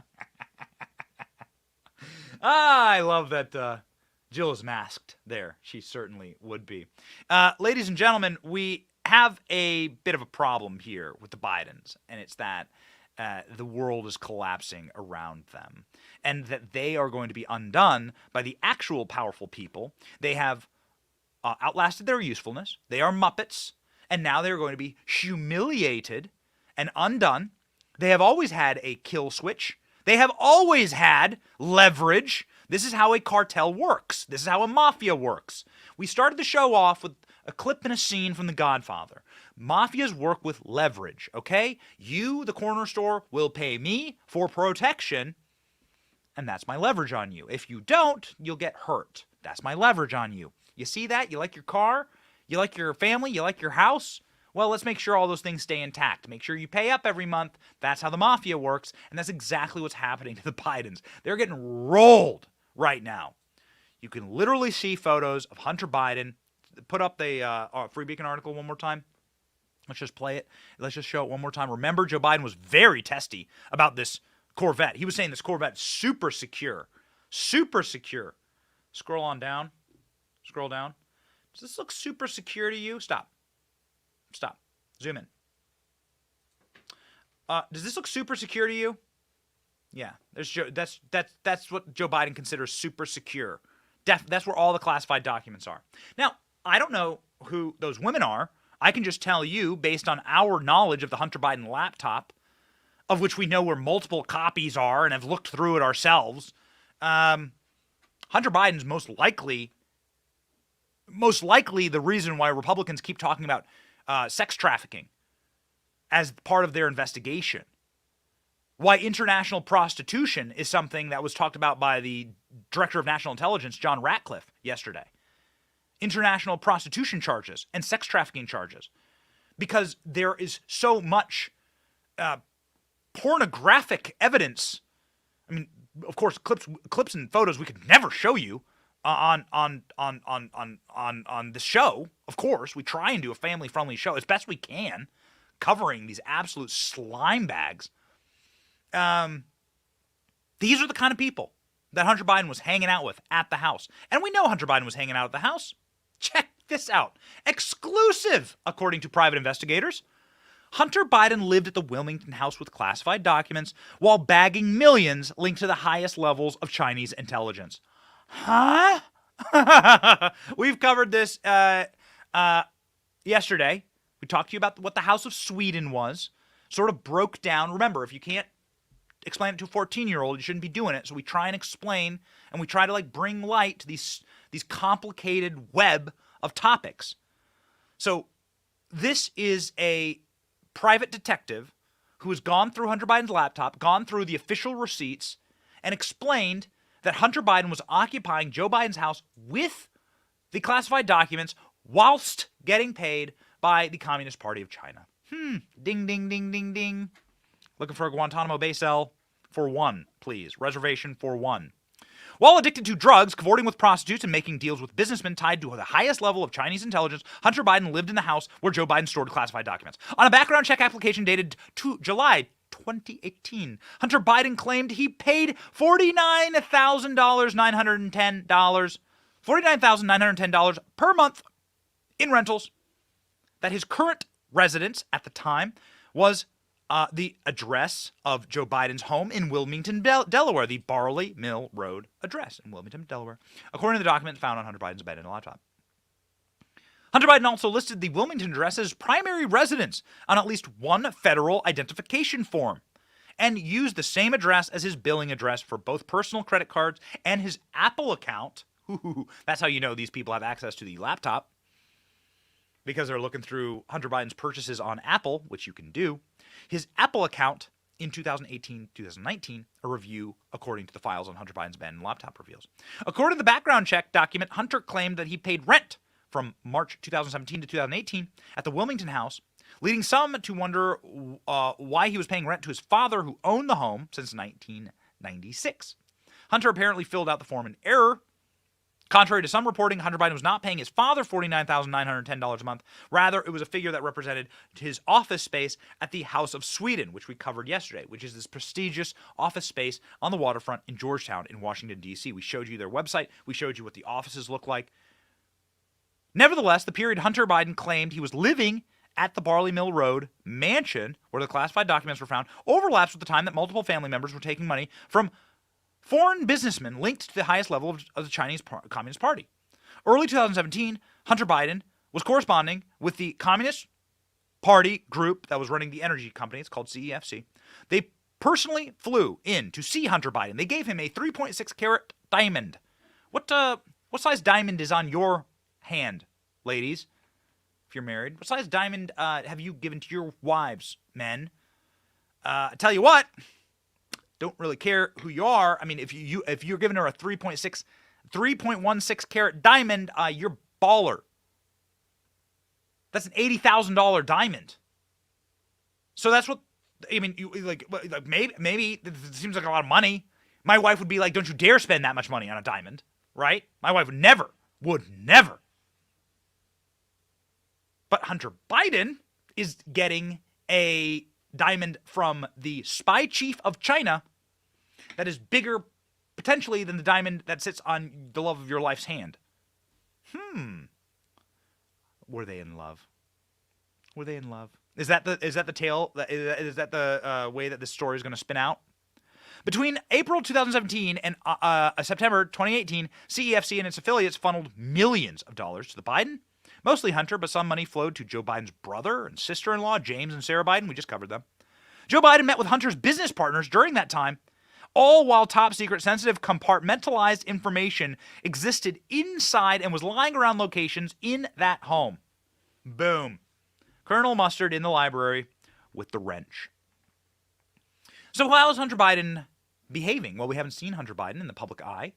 I love that Jill is masked there. She certainly would be. Ladies and gentlemen, we have a bit of a problem here with the Bidens, and it's that the world is collapsing around them, and that they are going to be undone by the actual powerful people. They have outlasted their usefulness. They are Muppets, and now they're going to be humiliated and undone. They have always had a kill switch. They have always had leverage. This is how a cartel works. This is how a mafia works. We started the show off with a clip and a scene from The Godfather. Mafias work with leverage, okay? You, the corner store, will pay me for protection, and that's my leverage on you. If you don't, you'll get hurt. That's my leverage on you. You see that? You like your car? You like your family? You like your house? Well, let's make sure all those things stay intact. Make sure you pay up every month. That's how the mafia works, and that's exactly what's happening to the Bidens. They're getting rolled right now. You can literally see photos of Hunter Biden. Put up the Free Beacon article one more time. Let's just play it. Let's just show it one more time. Remember, Joe Biden was very testy about this Corvette. He was saying this Corvette is super secure. Super secure. Scroll on down. Scroll down. Does this look super secure to you? Stop. Stop. Zoom in. Does this look super secure to you? Yeah. There's Joe. That's what Joe Biden considers super secure. That's where all the classified documents are. Now, I don't know who those women are. I can just tell you, based on our knowledge of the Hunter Biden laptop, of which we know where multiple copies are and have looked through it ourselves, Hunter Biden's most likely the reason why Republicans keep talking about sex trafficking as part of their investigation. Why international prostitution is something that was talked about by the Director of National Intelligence, John Ratcliffe, yesterday. International prostitution charges and sex trafficking charges. Because there is so much pornographic evidence. I mean, of course, clips and photos we could never show you on the show. Of course, we try and do a family-friendly show as best we can, covering these absolute slime bags. These are the kind of people that Hunter Biden was hanging out with at the house. And we know Hunter Biden was hanging out at the house. Check this out. Exclusive, according to private investigators. Hunter Biden lived at the Wilmington house with classified documents while bagging millions linked to the highest levels of Chinese intelligence. Huh? We've covered this yesterday. We talked to you about what the House of Sweden was. Sort of broke down. Remember, if you can't explain it to a 14-year-old, you shouldn't be doing it. So we try and explain, and we try to bring light to these complicated web of topics. So this is a private detective who has gone through Hunter Biden's laptop, gone through the official receipts, and explained that Hunter Biden was occupying Joe Biden's house with the classified documents whilst getting paid by the Communist Party of China. Ding, ding, ding, ding, ding. Looking for a Guantanamo Bay cell for one, please. Reservation for one. While addicted to drugs, cavorting with prostitutes, and making deals with businessmen tied to the highest level of Chinese intelligence, Hunter Biden lived in the house where Joe Biden stored classified documents. On a background check application dated July 2018, Hunter Biden claimed he paid $49,910 per month in rentals, that his current residence at the time was the address of Joe Biden's home in Wilmington, Delaware, the Barley Mill Road address in Wilmington, Delaware, according to the documents found on Hunter Biden's bed and laptop. Hunter Biden also listed the Wilmington address as primary residence on at least one federal identification form, and used the same address as his billing address for both personal credit cards and his Apple account. That's how you know these people have access to the laptop, because they're looking through Hunter Biden's purchases on Apple, which you can do. His Apple account in 2018-2019, a review according to the files on Hunter Biden's Bannon laptop reveals. According to the background check document, Hunter claimed that he paid rent from March 2017 to 2018 at the Wilmington house, leading some to wonder why he was paying rent to his father, who owned the home since 1996. Hunter apparently filled out the form in error. Contrary to some reporting, Hunter Biden was not paying his father $49,910 a month. Rather, it was a figure that represented his office space at the House of Sweden, which we covered yesterday, which is this prestigious office space on the waterfront in Georgetown in Washington, D.C. We showed you their website. We showed you what the offices look like. Nevertheless, the period Hunter Biden claimed he was living at the Barley Mill Road mansion, where the classified documents were found, overlaps with the time that multiple family members were taking money from foreign businessmen linked to the highest level of the Chinese Communist Party. Early 2017, Hunter Biden was corresponding with the Communist Party group that was running the energy company. It's called CEFC. They personally flew in to see Hunter Biden. They gave him a 3.6 carat diamond. What size diamond is on your hand, ladies? If you're married, what size diamond have you given to your wives, men? I tell you what. Don't really care who you are. I mean, if you're giving her a 3.16 carat diamond, you're baller. That's an $80,000 diamond. So that's what I mean. You like maybe it seems like a lot of money. My wife would be like, "Don't you dare spend that much money on a diamond," right? My wife would never. But Hunter Biden is getting a diamond from the spy chief of China that is bigger, potentially, than the diamond that sits on the love of your life's hand. Were they in love? Were they in love? Is that the tale? Is that the way that this story is going to spin out? Between April 2017 and September 2018, CEFC and its affiliates funneled millions of dollars to the Biden. Mostly Hunter, but some money flowed to Joe Biden's brother and sister-in-law, James and Sarah Biden. We just covered them. Joe Biden met with Hunter's business partners during that time, all while top-secret, sensitive, compartmentalized information existed inside and was lying around locations in that home. Boom. Colonel Mustard in the library with the wrench. So how is Hunter Biden behaving? Well, we haven't seen Hunter Biden in the public eye.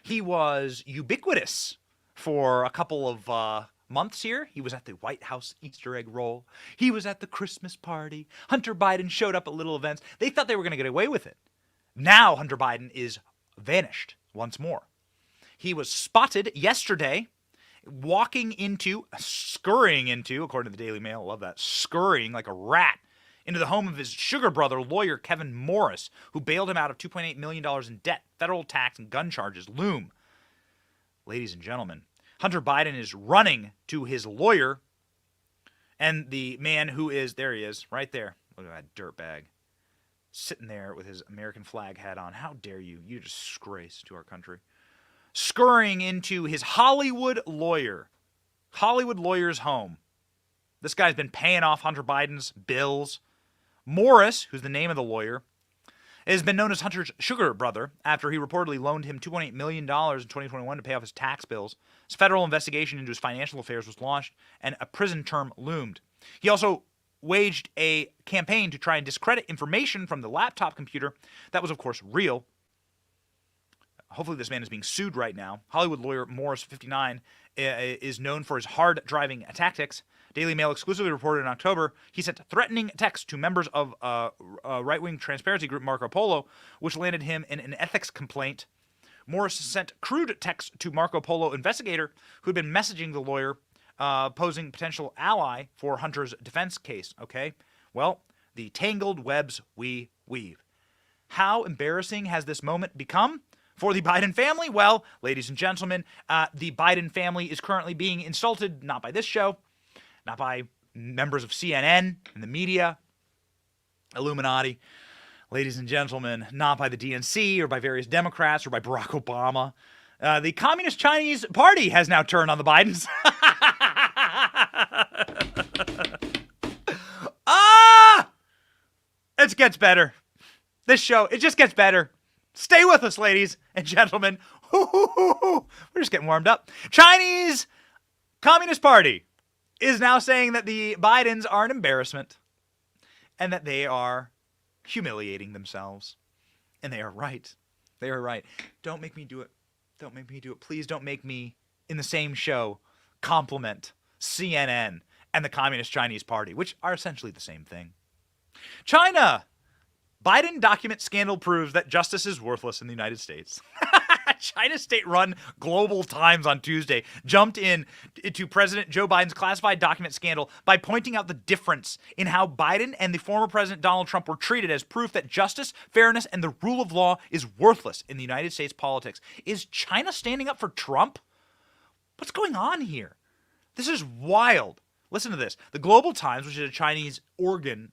He was ubiquitous for a couple of months here. He was at the White House Easter egg roll. He was at the Christmas party. Hunter Biden showed up at little events. They thought they were going to get away with it. Now Hunter Biden is vanished once more. He was spotted yesterday scurrying into, according to the Daily Mail, I love that, scurrying like a rat into the home of his sugar brother, lawyer Kevin Morris, who bailed him out of $2.8 million in debt. Federal tax and gun charges loom. Ladies and gentlemen, Hunter Biden is running to his lawyer, and the man who is, there he is, right there. Look at that dirtbag. Sitting there with his American flag hat on. How dare you? You disgrace to our country. Scurrying into his Hollywood lawyer's home. This guy's been paying off Hunter Biden's bills. Morris, who's the name of the lawyer, has been known as Hunter's sugar brother after he reportedly loaned him $2.8 million in 2021 to pay off his tax bills. His federal investigation into his financial affairs was launched, and a prison term loomed. He also waged a campaign to try and discredit information from the laptop computer that was, of course, real. Hopefully this man is being sued right now. Hollywood lawyer Morris, 59, is known for his hard-driving tactics. Daily Mail exclusively reported in October he sent threatening texts to members of right-wing transparency group Marco Polo, which landed him in an ethics complaint. Morris sent crude texts to Marco Polo investigator who had been messaging the lawyer, posing potential ally for Hunter's defense case. Okay, well, the tangled webs we weave. How embarrassing has this moment become for the Biden family? Well, ladies and gentlemen, the Biden family is currently being insulted, not by this show, not by members of CNN and the media, Illuminati. Ladies and gentlemen, not by the DNC or by various Democrats or by Barack Obama. The Communist Chinese Party has now turned on the Bidens. It gets better. This show, it just gets better. Stay with us, ladies and gentlemen. We're just getting warmed up. Chinese Communist Party is now saying that the Bidens are an embarrassment and that they are humiliating themselves. And they are right. They are right. Don't make me do it. Don't make me do it. Please don't make me, in the same show, compliment CNN and the Communist Chinese Party, which are essentially the same thing. China. Biden document scandal proves that justice is worthless in the United States. China's state-run Global Times on Tuesday jumped into President Joe Biden's classified document scandal by pointing out the difference in how Biden and the former President Donald Trump were treated as proof that justice, fairness, and the rule of law is worthless in the United States politics. Is China standing up for Trump? What's going on here? This is wild. Listen to this. The Global Times, which is a Chinese organ,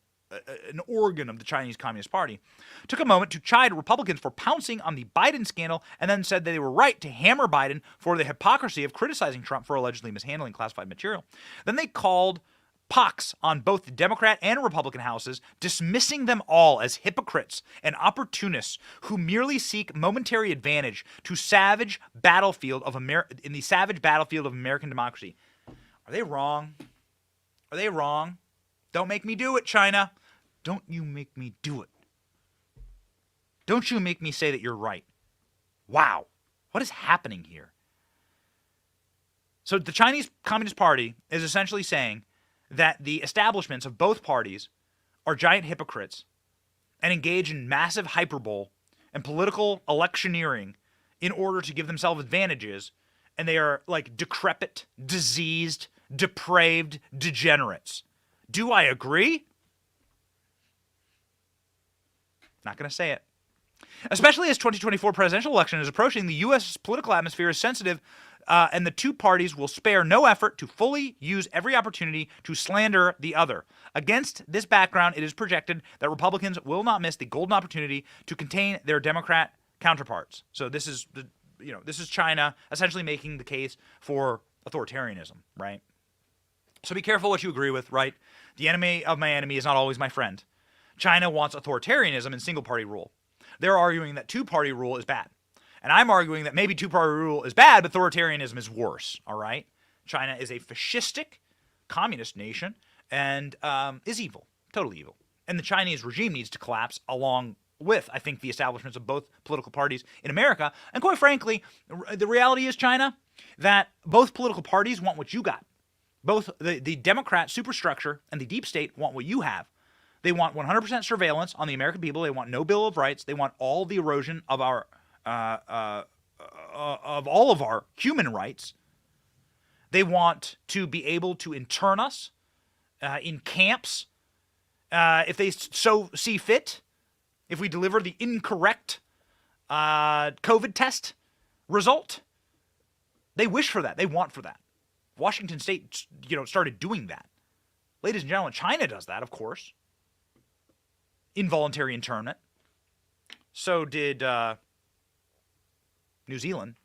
an organ of the Chinese Communist Party, took a moment to chide Republicans for pouncing on the Biden scandal and then said that they were right to hammer Biden for the hypocrisy of criticizing Trump for allegedly mishandling classified material. Then they called pox on both the Democrat and Republican houses, dismissing them all as hypocrites and opportunists who merely seek momentary advantage in the savage battlefield of American democracy. Are they wrong? Are they wrong? Don't make me do it, China. Don't you make me do it. Don't you make me say that you're right. Wow. What is happening here? So the Chinese Communist Party is essentially saying that the establishments of both parties are giant hypocrites and engage in massive hyperbole and political electioneering in order to give themselves advantages, and they are like decrepit, diseased, depraved degenerates. Do I agree? Not going to say it. Especially as 2024 presidential election is approaching, the U.S. political atmosphere is sensitive, and the two parties will spare no effort to fully use every opportunity to slander the other. Against this background, it is projected that Republicans will not miss the golden opportunity to contain their Democrat counterparts. So this is China essentially making the case for authoritarianism, right? So be careful what you agree with, right? The enemy of my enemy is not always my friend. China wants authoritarianism and single-party rule. They're arguing that two-party rule is bad. And I'm arguing that maybe two-party rule is bad, but authoritarianism is worse, all right? China is a fascistic communist nation and is evil, totally evil. And the Chinese regime needs to collapse along with, I think, the establishments of both political parties in America. And quite frankly, the reality is, China, that both political parties want what you got. Both the Democrat superstructure and the deep state want what you have. They want 100% surveillance on the American people. They want no Bill of Rights. They want all the erosion of our of all of our human rights. They want to be able to intern us in camps if they so see fit. If we deliver the incorrect COVID test result, they wish for that. They want for that. Washington State, started doing that. Ladies and gentlemen, China does that, of course. Involuntary internment. So did New Zealand.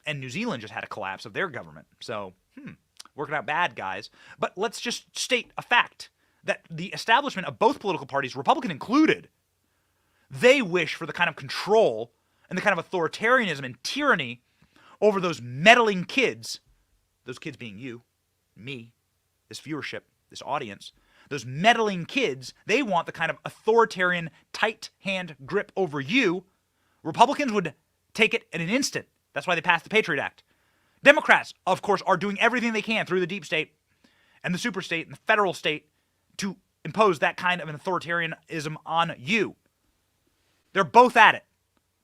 And New Zealand just had a collapse of their government. So, working out bad, guys. But let's just state a fact that the establishment of both political parties, Republican included, they wish for the kind of control and the kind of authoritarianism and tyranny over those meddling kids, those kids being you, me, this viewership, this audience, those meddling kids. They want the kind of authoritarian, tight hand grip over you. Republicans would take it in an instant. That's why they passed the Patriot Act. Democrats, of course, are doing everything they can through the deep state and the super state and the federal state to impose that kind of an authoritarianism on you. They're both at it.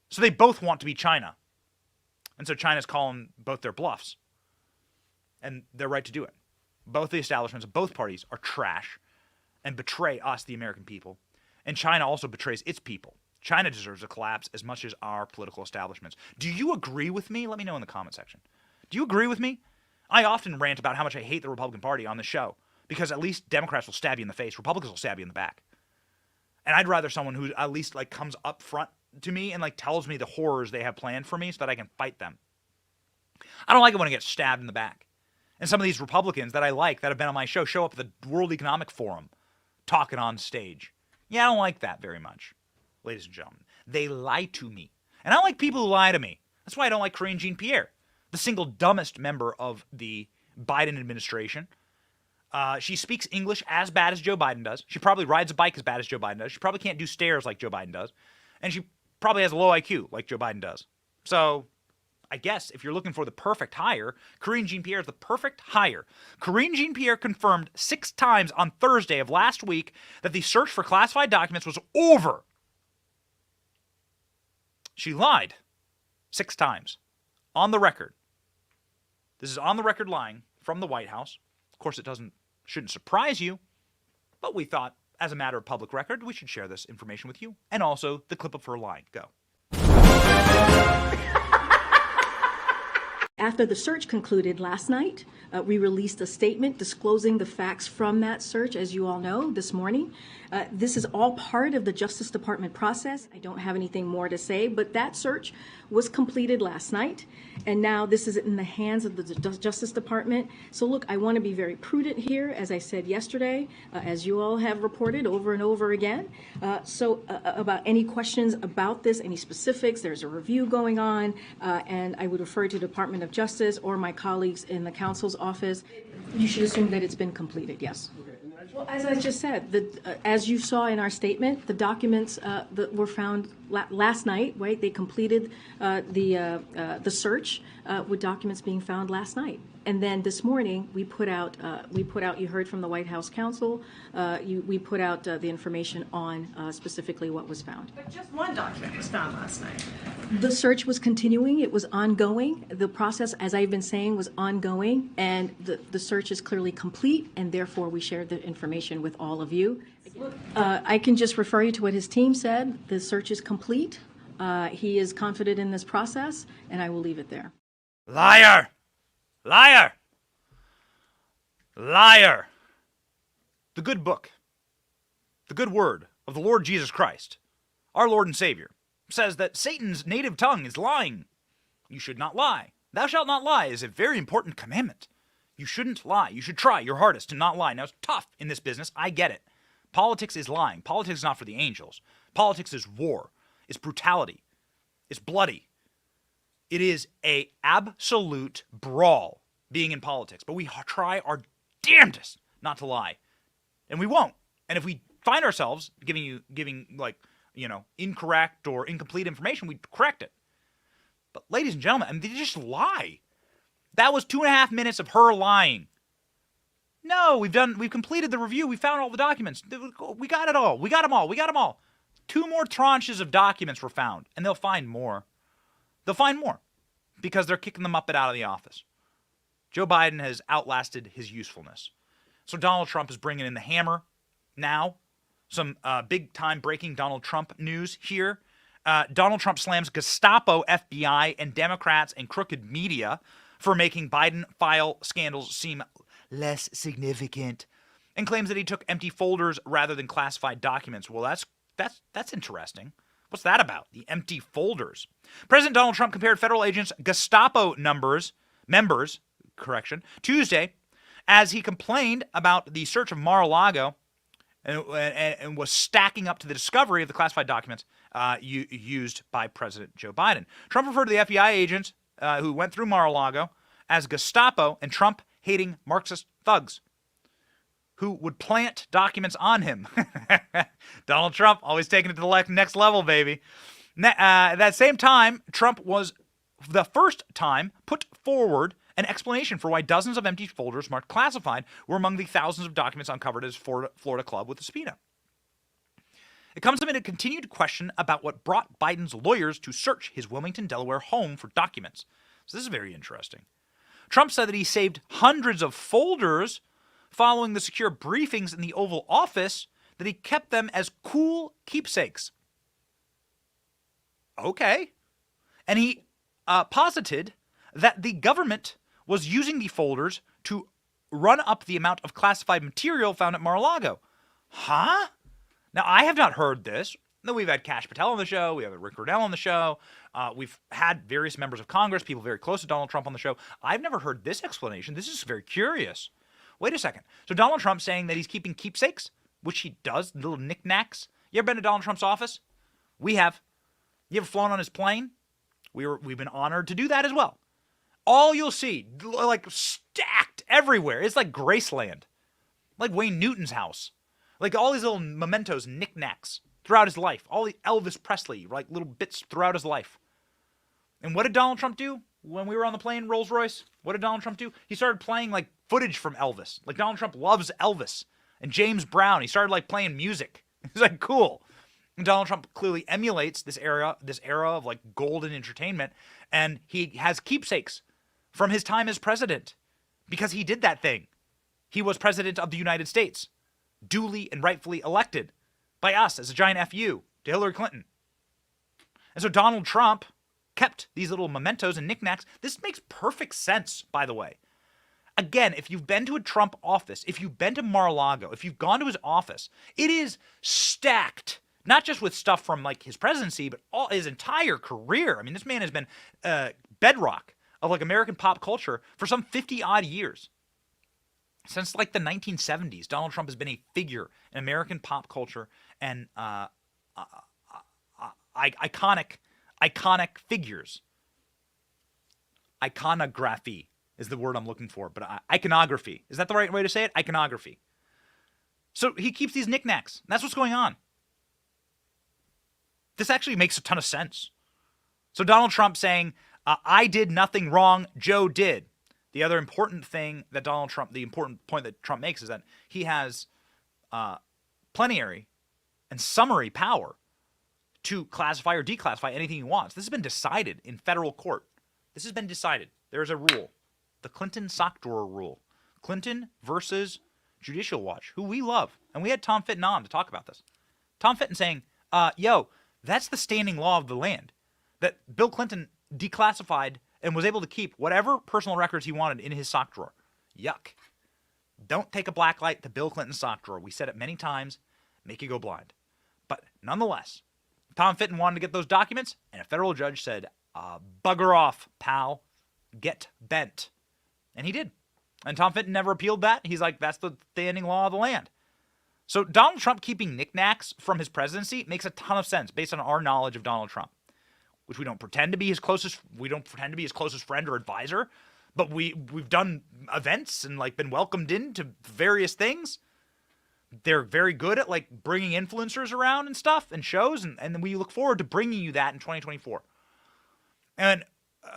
So they both want to be China. And so China's calling both their bluffs. And they're right to do it. Both the establishments of both parties are trash and betray us, the American people. And China also betrays its people. China deserves a collapse as much as our political establishments. Do you agree with me? Let me know in the comment section. Do you agree with me? I often rant about how much I hate the Republican Party on the show because at least Democrats will stab you in the face. Republicans will stab you in the back. And I'd rather someone who at least comes up front to me and tells me the horrors they have planned for me so that I can fight them. I don't like it when I get stabbed in the back. And some of these Republicans that I like that have been on my show show up at the World Economic Forum talking on stage. Yeah, I don't like that very much. ladies and gentlemen. They lie to me. And I don't like people who lie to me. That's why I don't like Karine Jean-Pierre, the single dumbest member of the Biden administration. She speaks English as bad as Joe Biden does. She probably rides a bike as bad as Joe Biden does. She probably can't do stairs like Joe Biden does. And she probably has a low IQ like Joe Biden does. So I guess if you're looking for the perfect hire, Karine Jean-Pierre is the perfect hire. Karine Jean-Pierre confirmed 6 times on Thursday of last week that the search for classified documents was over. She lied 6 times on the record. This is on the record lying from the White House. Of course, it shouldn't surprise you, but we thought, as a matter of public record, we should share this information with you, and also the clip of her lying. Go. After the search concluded last night, we released a statement disclosing the facts from that search, as you all know, this morning. This is all part of the Justice Department process. I don't have anything more to say, but that search was completed last night, and now this is in the hands of the Justice Department. So look, I want to be very prudent here, as I said yesterday, as you all have reported over and over again. About any questions about this, any specifics, there's a review going on, and I would refer to Department of Justice or my colleagues in the counsel's office. You should assume that it's been completed, yes. Well, as I just said, as you saw in our statement, the documents that were found last night, right? They completed the search with documents being found last night, and then this morning we put out. You heard from the White House counsel. We put out the information on specifically what was found. But just one document was found last night. The search was continuing. It was ongoing. The process, as I've been saying, was ongoing, and the search is clearly complete, and therefore we shared the information with all of you. I can just refer you to what his team said. The search is complete. He is confident in this process, and I will leave it there. Liar! Liar! Liar! The good book, the good word of the Lord Jesus Christ, our Lord and Savior, says that Satan's native tongue is lying. You should not lie. Thou shalt not lie is a very important commandment. You shouldn't lie. You should try your hardest to not lie. Now, it's tough in this business. I get it. Politics is lying. Politics is not for the angels. Politics is war. It's brutality. It's bloody. It is an absolute brawl being in politics. But we try our damnedest not to lie. And we won't. And if we find ourselves giving incorrect or incomplete information, we correct it. But ladies and gentlemen, I mean, they just lie. That was 2.5 minutes of her lying. No, we've completed the review. We found all the documents. We got it all. We got them all. 2 more tranches of documents were found, and they'll find more. They'll find more because they're kicking the Muppet out of the office. Joe Biden has outlasted his usefulness. So Donald Trump is bringing in the hammer now. Some big-time breaking Donald Trump news here. Donald Trump slams Gestapo, FBI, and Democrats and crooked media for making Biden file scandals seem less significant, and claims that he took empty folders rather than classified documents. Well, that's interesting. What's that about? The empty folders. President Donald Trump compared federal agents' Gestapo members, Tuesday, as he complained about the search of Mar-a-Lago and was stacking up to the discovery of the classified documents used by President Joe Biden. Trump referred to the FBI agents who went through Mar-a-Lago as Gestapo and Trump-hating Marxist thugs who would plant documents on him. Donald Trump always taking it to the next level, baby. At that same time, Trump was the first time put forward an explanation for why dozens of empty folders marked classified were among the thousands of documents uncovered at his Florida club with a subpoena. It comes amid a continued question about what brought Biden's lawyers to search his Wilmington, Delaware home for documents. So this is very interesting. Trump said that he saved hundreds of folders following the secure briefings in the Oval Office, that he kept them as cool keepsakes. Okay. And he posited that the government was using the folders to run up the amount of classified material found at Mar-a-Lago. Huh? Now, I have not heard this. No, we've had Kash Patel on the show. We have Rick Grenell on the show. We've had various members of Congress, people very close to Donald Trump on the show. I've never heard this explanation. This is very curious. Wait a second. So Donald Trump saying that he's keeping keepsakes, which he does, little knickknacks. You ever been to Donald Trump's office? We have. You ever flown on his plane? We've been honored to do that as well. All you'll see, like stacked everywhere, it's like Graceland, like Wayne Newton's house, like all these little mementos, knickknacks throughout his life, all the Elvis Presley, like little bits throughout his life. And what did Donald Trump do when we were on the plane, Rolls Royce? What did Donald Trump do? He started playing like footage from Elvis. Like Donald Trump loves Elvis and James Brown. He started like playing music. He's like, cool. And Donald Trump clearly emulates this era of like golden entertainment, and he has keepsakes from his time as president because he did that thing. He was president of the United States, duly and rightfully elected by us as a giant FU to Hillary Clinton. And so Donald Trump kept these little mementos and knickknacks. This makes perfect sense, by the way. Again, if you've been to a Trump office, if you've been to Mar-a-Lago, if you've gone to his office, it is stacked. Not just with stuff from like his presidency, but all his entire career. I mean, this man has been bedrock of like American pop culture for some 50 odd years. Since like the 1970s, Donald Trump has been a figure in American pop culture and iconic figures. Iconography is the word I'm looking for, but iconography. Is that the right way to say it? Iconography. So he keeps these knickknacks. And that's what's going on. This actually makes a ton of sense. So Donald Trump saying, I did nothing wrong, Joe did. The other important thing that the important point that Trump makes is that he has plenary and summary power to classify or declassify anything he wants. This has been decided in federal court. This has been decided. There's a rule. The Clinton sock drawer rule. Clinton versus Judicial Watch, who we love. And we had Tom Fitton on to talk about this. Tom Fitton saying, that's the standing law of the land. That Bill Clinton declassified and was able to keep whatever personal records he wanted in his sock drawer. Yuck. Don't take a black light to Bill Clinton's sock drawer. We said it many times. Make you go blind. But nonetheless, Tom Fitton wanted to get those documents, and a federal judge said, bugger off, pal. Get bent. And he did. And Tom Fitton never appealed that. He's like, that's the standing law of the land. So Donald Trump keeping knickknacks from his presidency makes a ton of sense based on our knowledge of Donald Trump, which we don't pretend to be his closest friend or advisor, but we've done events and like been welcomed into various things. They're very good at like bringing influencers around and stuff and shows, and we look forward to bringing you that in 2024. And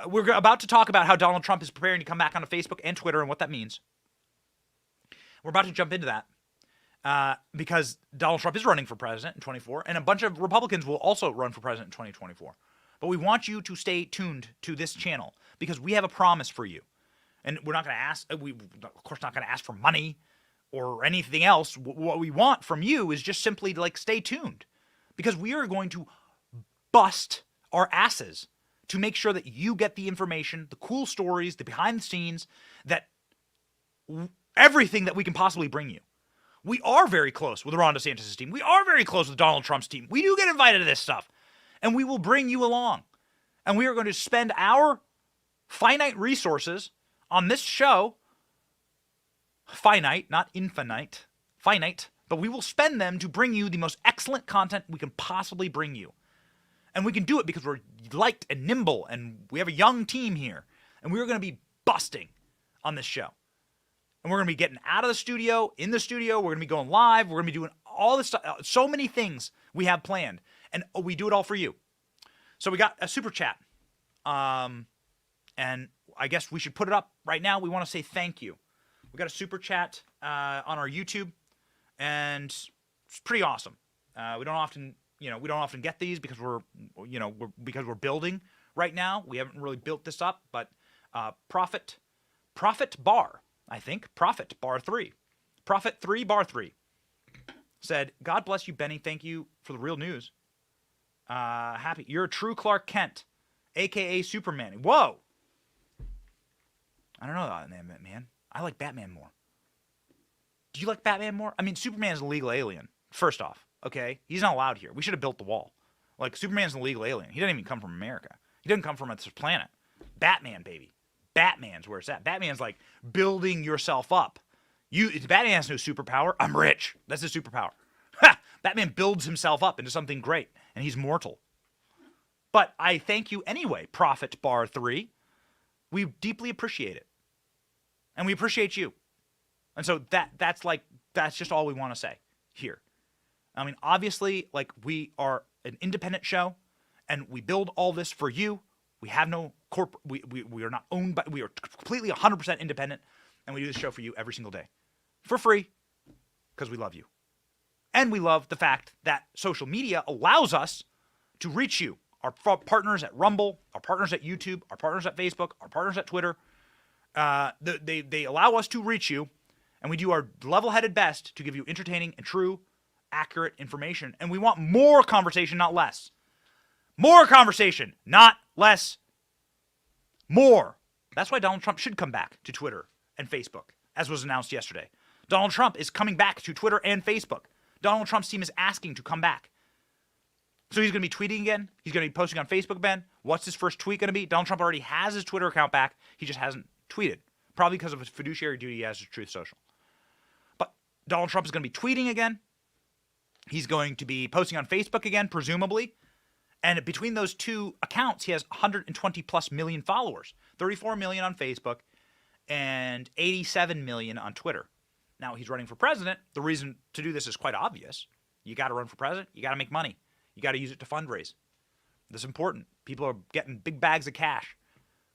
we're about to talk about how Donald Trump is preparing to come back onto Facebook and Twitter and what that means. We're about to jump into that. Because Donald Trump is running for president in 2024, and a bunch of Republicans will also run for president in 2024. But we want you to stay tuned to this channel because we have a promise for you. And we're not going to ask, of course, not going to ask for money or anything else. What we want from you is just simply to like stay tuned because we are going to bust our asses to make sure that you get the information, the cool stories, the behind the scenes, that everything that we can possibly bring you. We are very close with Ron DeSantis' team. We are very close with Donald Trump's team. We do get invited to this stuff. And we will bring you along. And we are going to spend our finite resources on this show. Finite, not infinite. Finite. But we will spend them to bring you the most excellent content we can possibly bring you. And we can do it because we're light and nimble. And we have a young team here. And we are going to be busting on this show. And we're going to be getting out of the studio, in the studio. We're going to be going live. We're going to be doing all this stuff. So many things we have planned. And we do it all for you. So we got a super chat. And I guess we should put it up right now. We want to say thank you. We got a super chat on our YouTube. And it's pretty awesome. We don't often get these because we're building right now. We haven't really built this up. But Prophet Bar. I think, Prophet Bar 3. Prophet 3 Bar 3 said, God bless you, Benny. Thank you for the real news. Happy. You're a true Clark Kent, a.k.a. Superman. Whoa. I don't know that name, man. I like Batman more. Do you like Batman more? I mean, Superman's an illegal alien, first off, okay? He's not allowed here. We should have built the wall. Like, Superman's an illegal alien. He doesn't even come from America. He doesn't come from this planet. Batman, baby. Batman's where it's at. Batman's like building yourself up. Batman has no superpower. I'm rich. That's his superpower. Batman builds himself up into something great. and he's mortal. But I thank you anyway, Prophet Bar 3. We deeply appreciate it. And we appreciate you. And so that's just all we want to say here. I mean, obviously, like, we are an independent show, and we build all this for you. We have no corporate, we are not owned by, we are completely 100% independent, and we do this show for you every single day. For free, because we love you. And we love the fact that social media allows us to reach you. Our partners at Rumble, our partners at YouTube, our partners at Facebook, our partners at Twitter, they allow us to reach you, and we do our level-headed best to give you entertaining and true, accurate information. And we want more conversation, not less. More conversation, not less. More. That's why Donald Trump should come back to Twitter and Facebook, as was announced yesterday. Donald Trump is coming back to Twitter and Facebook. Donald Trump's team is asking to come back. So he's going to be tweeting again. He's going to be posting on Facebook, Ben. What's his first tweet going to be? Donald Trump already has his Twitter account back. He just hasn't tweeted. Probably because of his fiduciary duty as Truth Social. But Donald Trump is going to be tweeting again. He's going to be posting on Facebook again, presumably. And between those two accounts, he has 120 plus million followers. 34 million on Facebook and 87 million on Twitter. Now, he's running for president. The reason to do this is quite obvious. You got to run for president. You got to make money. You got to use it to fundraise. This is important. People are getting big bags of cash.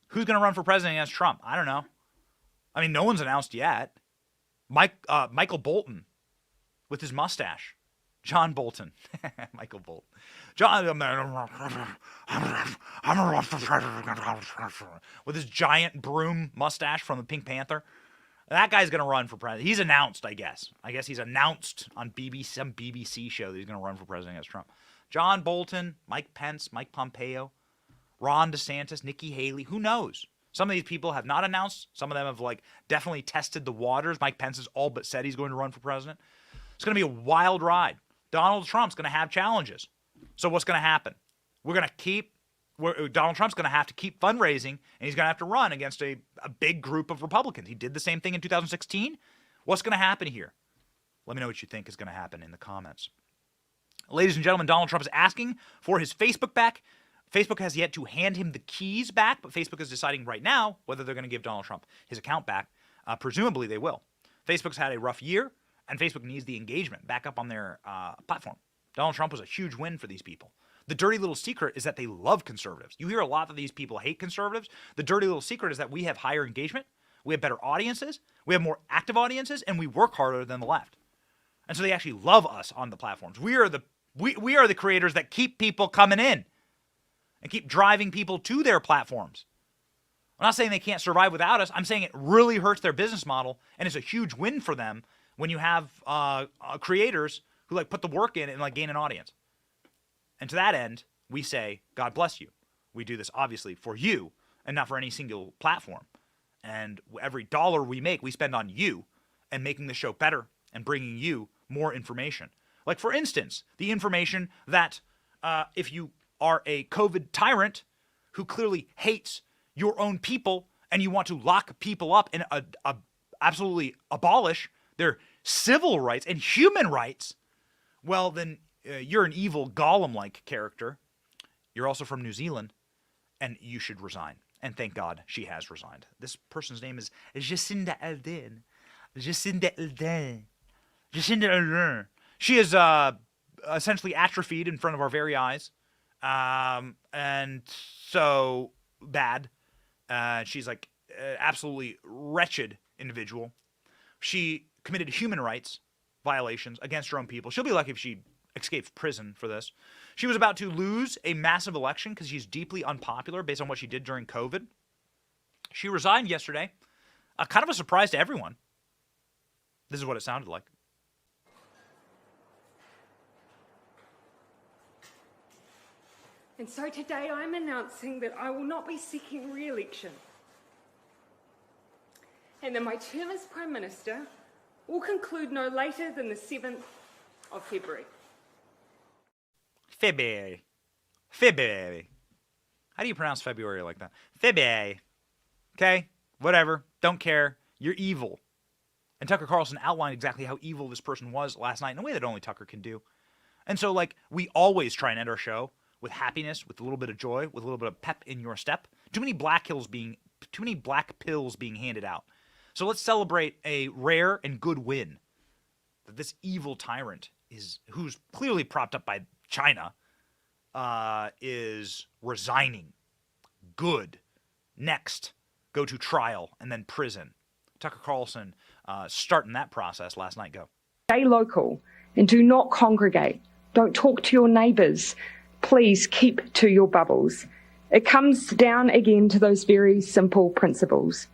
Who's going to run for president against Trump? I don't know. I mean, no one's announced yet. Michael Bolton with his mustache. John Bolton. Michael Bolton. With his giant broom mustache from the Pink Panther. That guy's going to run for president. He's announced, I guess. I guess he's announced on some BBC show that he's going to run for president against Trump. John Bolton, Mike Pence, Mike Pompeo, Ron DeSantis, Nikki Haley. Who knows? Some of these people have not announced. Some of them have definitely tested the waters. Mike Pence has all but said he's going to run for president. It's going to be a wild ride. Donald Trump's going to have challenges. So what's going to happen? Donald Trump's going to have to keep fundraising, and he's going to have to run against a big group of Republicans. He did the same thing in 2016. What's going to happen here? Let me know what you think is going to happen in the comments. Ladies and gentlemen, Donald Trump is asking for his Facebook back. Facebook has yet to hand him the keys back, but Facebook is deciding right now whether they're going to give Donald Trump his account back. Presumably they will. Facebook's had a rough year, and Facebook needs the engagement back up on their platform. Donald Trump was a huge win for these people. The dirty little secret is that they love conservatives. You hear a lot that these people hate conservatives. The dirty little secret is that we have higher engagement, we have better audiences, we have more active audiences, and we work harder than the left. And so they actually love us on the platforms. We are the creators that keep people coming in and keep driving people to their platforms. I'm not saying they can't survive without us. I'm saying it really hurts their business model, and it's a huge win for them when you have creators who put the work in and gain an audience. And to that end, we say, God bless you. We do this obviously for you and not for any single platform. And every dollar we make, we spend on you and making the show better and bringing you more information. Like, for instance, the information that if you are a COVID tyrant who clearly hates your own people and you want to lock people up and absolutely abolish their civil rights and human rights, well, then you're an evil Gollum-like character. You're also from New Zealand, and you should resign. And thank God she has resigned. This person's name is Jacinda Ardern. Jacinda Ardern. Jacinda Ardern. She is essentially atrophied in front of our very eyes. And so bad. She's absolutely wretched individual. She committed human rights violations against her own people. She'll be lucky if she escapes prison for this. She was about to lose a massive election because she's deeply unpopular based on what she did during COVID. She resigned yesterday. Kind of a surprise to everyone. This is what it sounded like. And so today I'm announcing that I will not be seeking re-election, and that my term as Prime Minister will conclude no later than the 7th of February. February. How do you pronounce February like that? February. Okay? Whatever. Don't care. You're evil. And Tucker Carlson outlined exactly how evil this person was last night in a way that only Tucker can do. And so, like, we always try and end our show with happiness, with a little bit of joy, with a little bit of pep in your step. Too many black pills being handed out. So let's celebrate a rare and good win that this evil tyrant who's clearly propped up by China, is resigning. Good. Next, go to trial and then prison. Tucker Carlson starting that process last night. Go. Stay local and do not congregate. Don't talk to your neighbours. Please keep to your bubbles. It comes down again to those very simple principles.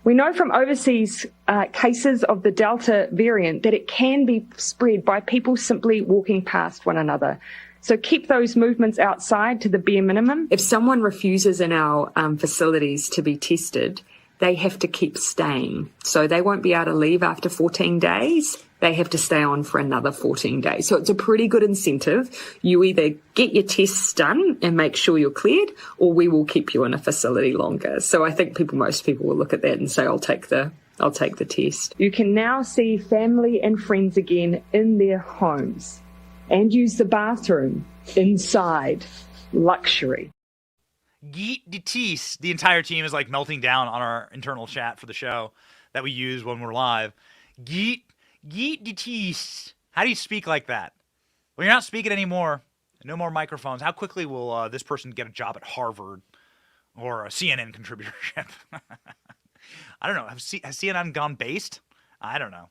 We know from overseas cases of the Delta variant that it can be spread by people simply walking past one another. So keep those movements outside to the bare minimum. If someone refuses in our facilities to be tested, they have to keep staying. So they won't be able to leave after 14 days. They have to stay on for another 14 days. So it's a pretty good incentive. You either get your tests done and make sure you're cleared, or we will keep you in a facility longer. So I think most people will look at that and say, I'll take the test. You can now see family and friends again in their homes and use the bathroom inside. Luxury. Geet de tees. The entire team is like melting down on our internal chat for the show that we use when we're live. Geet de tees. How do you speak like that? Well, you're not speaking anymore. No more microphones. How quickly will this person get a job at Harvard or a CNN contributorship? I don't know. Has CNN gone based? I don't know.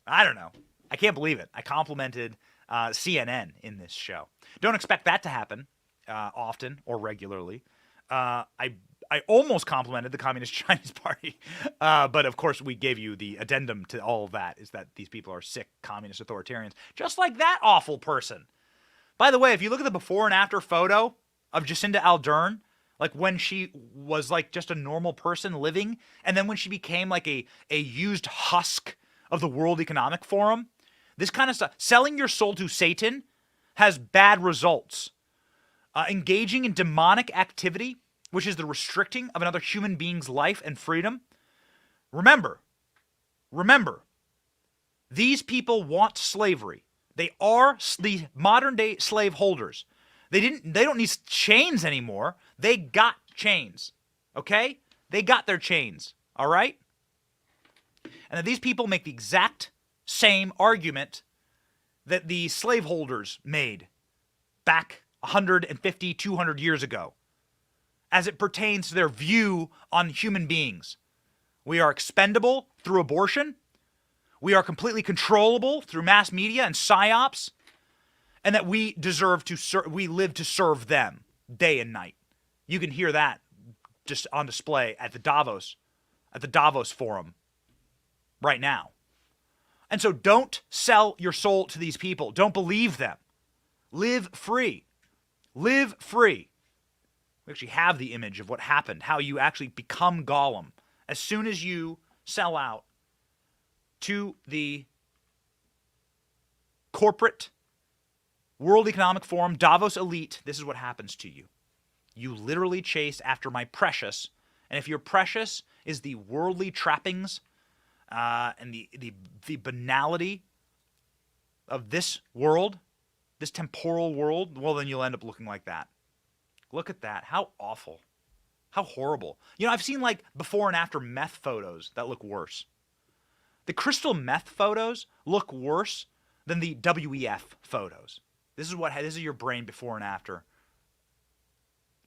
I can't believe it. I complimented CNN in this show. Don't expect that to happen often or regularly. I almost complimented the Communist Chinese Party, but of course we gave you the addendum to all of that, is that these people are sick communist authoritarians, just like that awful person. By the way, if you look at the before and after photo of Jacinda Ardern, like when she was like just a normal person living, and then when she became like a used husk of the World Economic Forum, this kind of stuff, selling your soul to Satan has bad results. Engaging in demonic activity, which is the restricting of another human being's life and freedom. Remember, these people want slavery. They are the modern day slave holders. They don't need chains anymore. They got chains. Okay? They got their chains. All right? And that these people make the exact same argument that the slaveholders made back 150, 200 years ago, as it pertains to their view on human beings. We are expendable through abortion. We are completely controllable through mass media and psyops, and that we deserve to we live to serve them day and night. You can hear that just on display at the Davos Forum right now. And so don't sell your soul to these people. Don't believe them. Live free. Live free. We actually have the image of what happened, how you actually become Gollum as soon as you sell out to the corporate World Economic Forum, Davos elite. This is what happens to you. You literally chase after my precious, and if your precious is the worldly trappings and the banality of this world, this temporal world, well, then you'll end up looking like that. Look at that. How awful. How horrible. You know, I've seen like before and after meth photos that look worse. The crystal meth photos look worse than the WEF photos. This is your brain before and after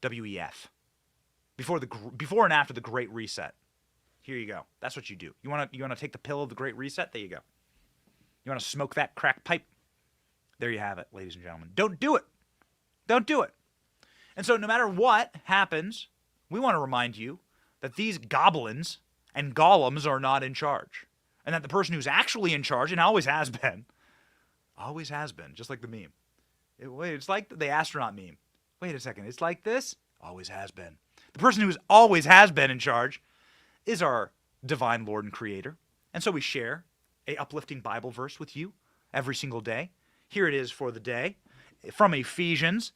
WEF. Before and after the Great Reset. Here you go. That's what you do. You want to take the pill of the Great Reset? There you go. You want to smoke that crack pipe? There you have it, ladies and gentlemen. Don't do it. Don't do it. And so no matter what happens, we want to remind you that these goblins and golems are not in charge. And that the person who's actually in charge, and always has been, just like the meme. It's like the astronaut meme. Wait a second, it's like this? Always has been. The person who always has been in charge is our divine Lord and Creator. And so we share a uplifting Bible verse with you every single day. Here it is for the day from Ephesians.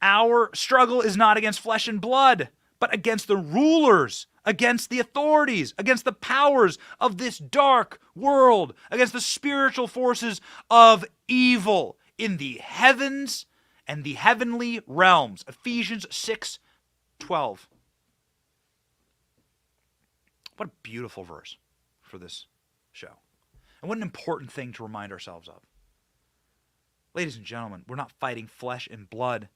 Our struggle is not against flesh and blood, but against the rulers, against the authorities, against the powers of this dark world, against the spiritual forces of evil in the heavens and the heavenly realms. Ephesians 6:12. What a beautiful verse for this show. And what an important thing to remind ourselves of. Ladies and gentlemen, we're not fighting flesh and blood.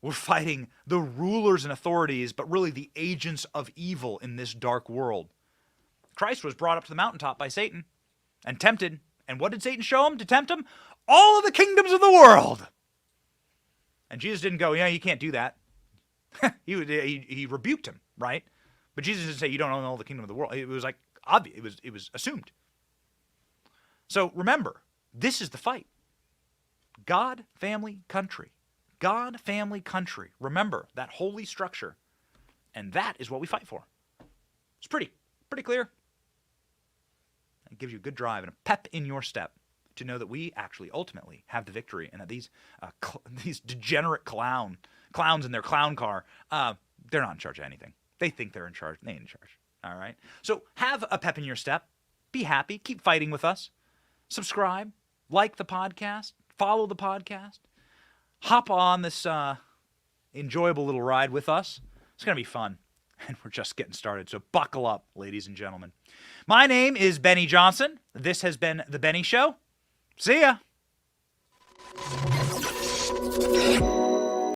We're fighting the rulers and authorities, but really the agents of evil in this dark world. Christ was brought up to the mountaintop by Satan and tempted. And what did Satan show him to tempt him? All of the kingdoms of the world. And Jesus didn't go, yeah, you can't do that. he rebuked him, right? But Jesus didn't say, you don't own all the kingdom of the world. It was like obvious. It was assumed. So remember, this is the fight. God, family, country. God, family, country. Remember that holy structure. And that is what we fight for. It's pretty clear. It gives you a good drive and a pep in your step to know that we actually ultimately have the victory, and that these degenerate clowns in their clown car, they're not in charge of anything. They think they're in charge. They ain't in charge. All right? So have a pep in your step. Be happy. Keep fighting with us. Subscribe. Like the podcast. Follow the podcast. Hop on this enjoyable little ride with us. It's going to be fun. And we're just getting started. So buckle up, ladies and gentlemen. My name is Benny Johnson. This has been The Benny Show. See ya.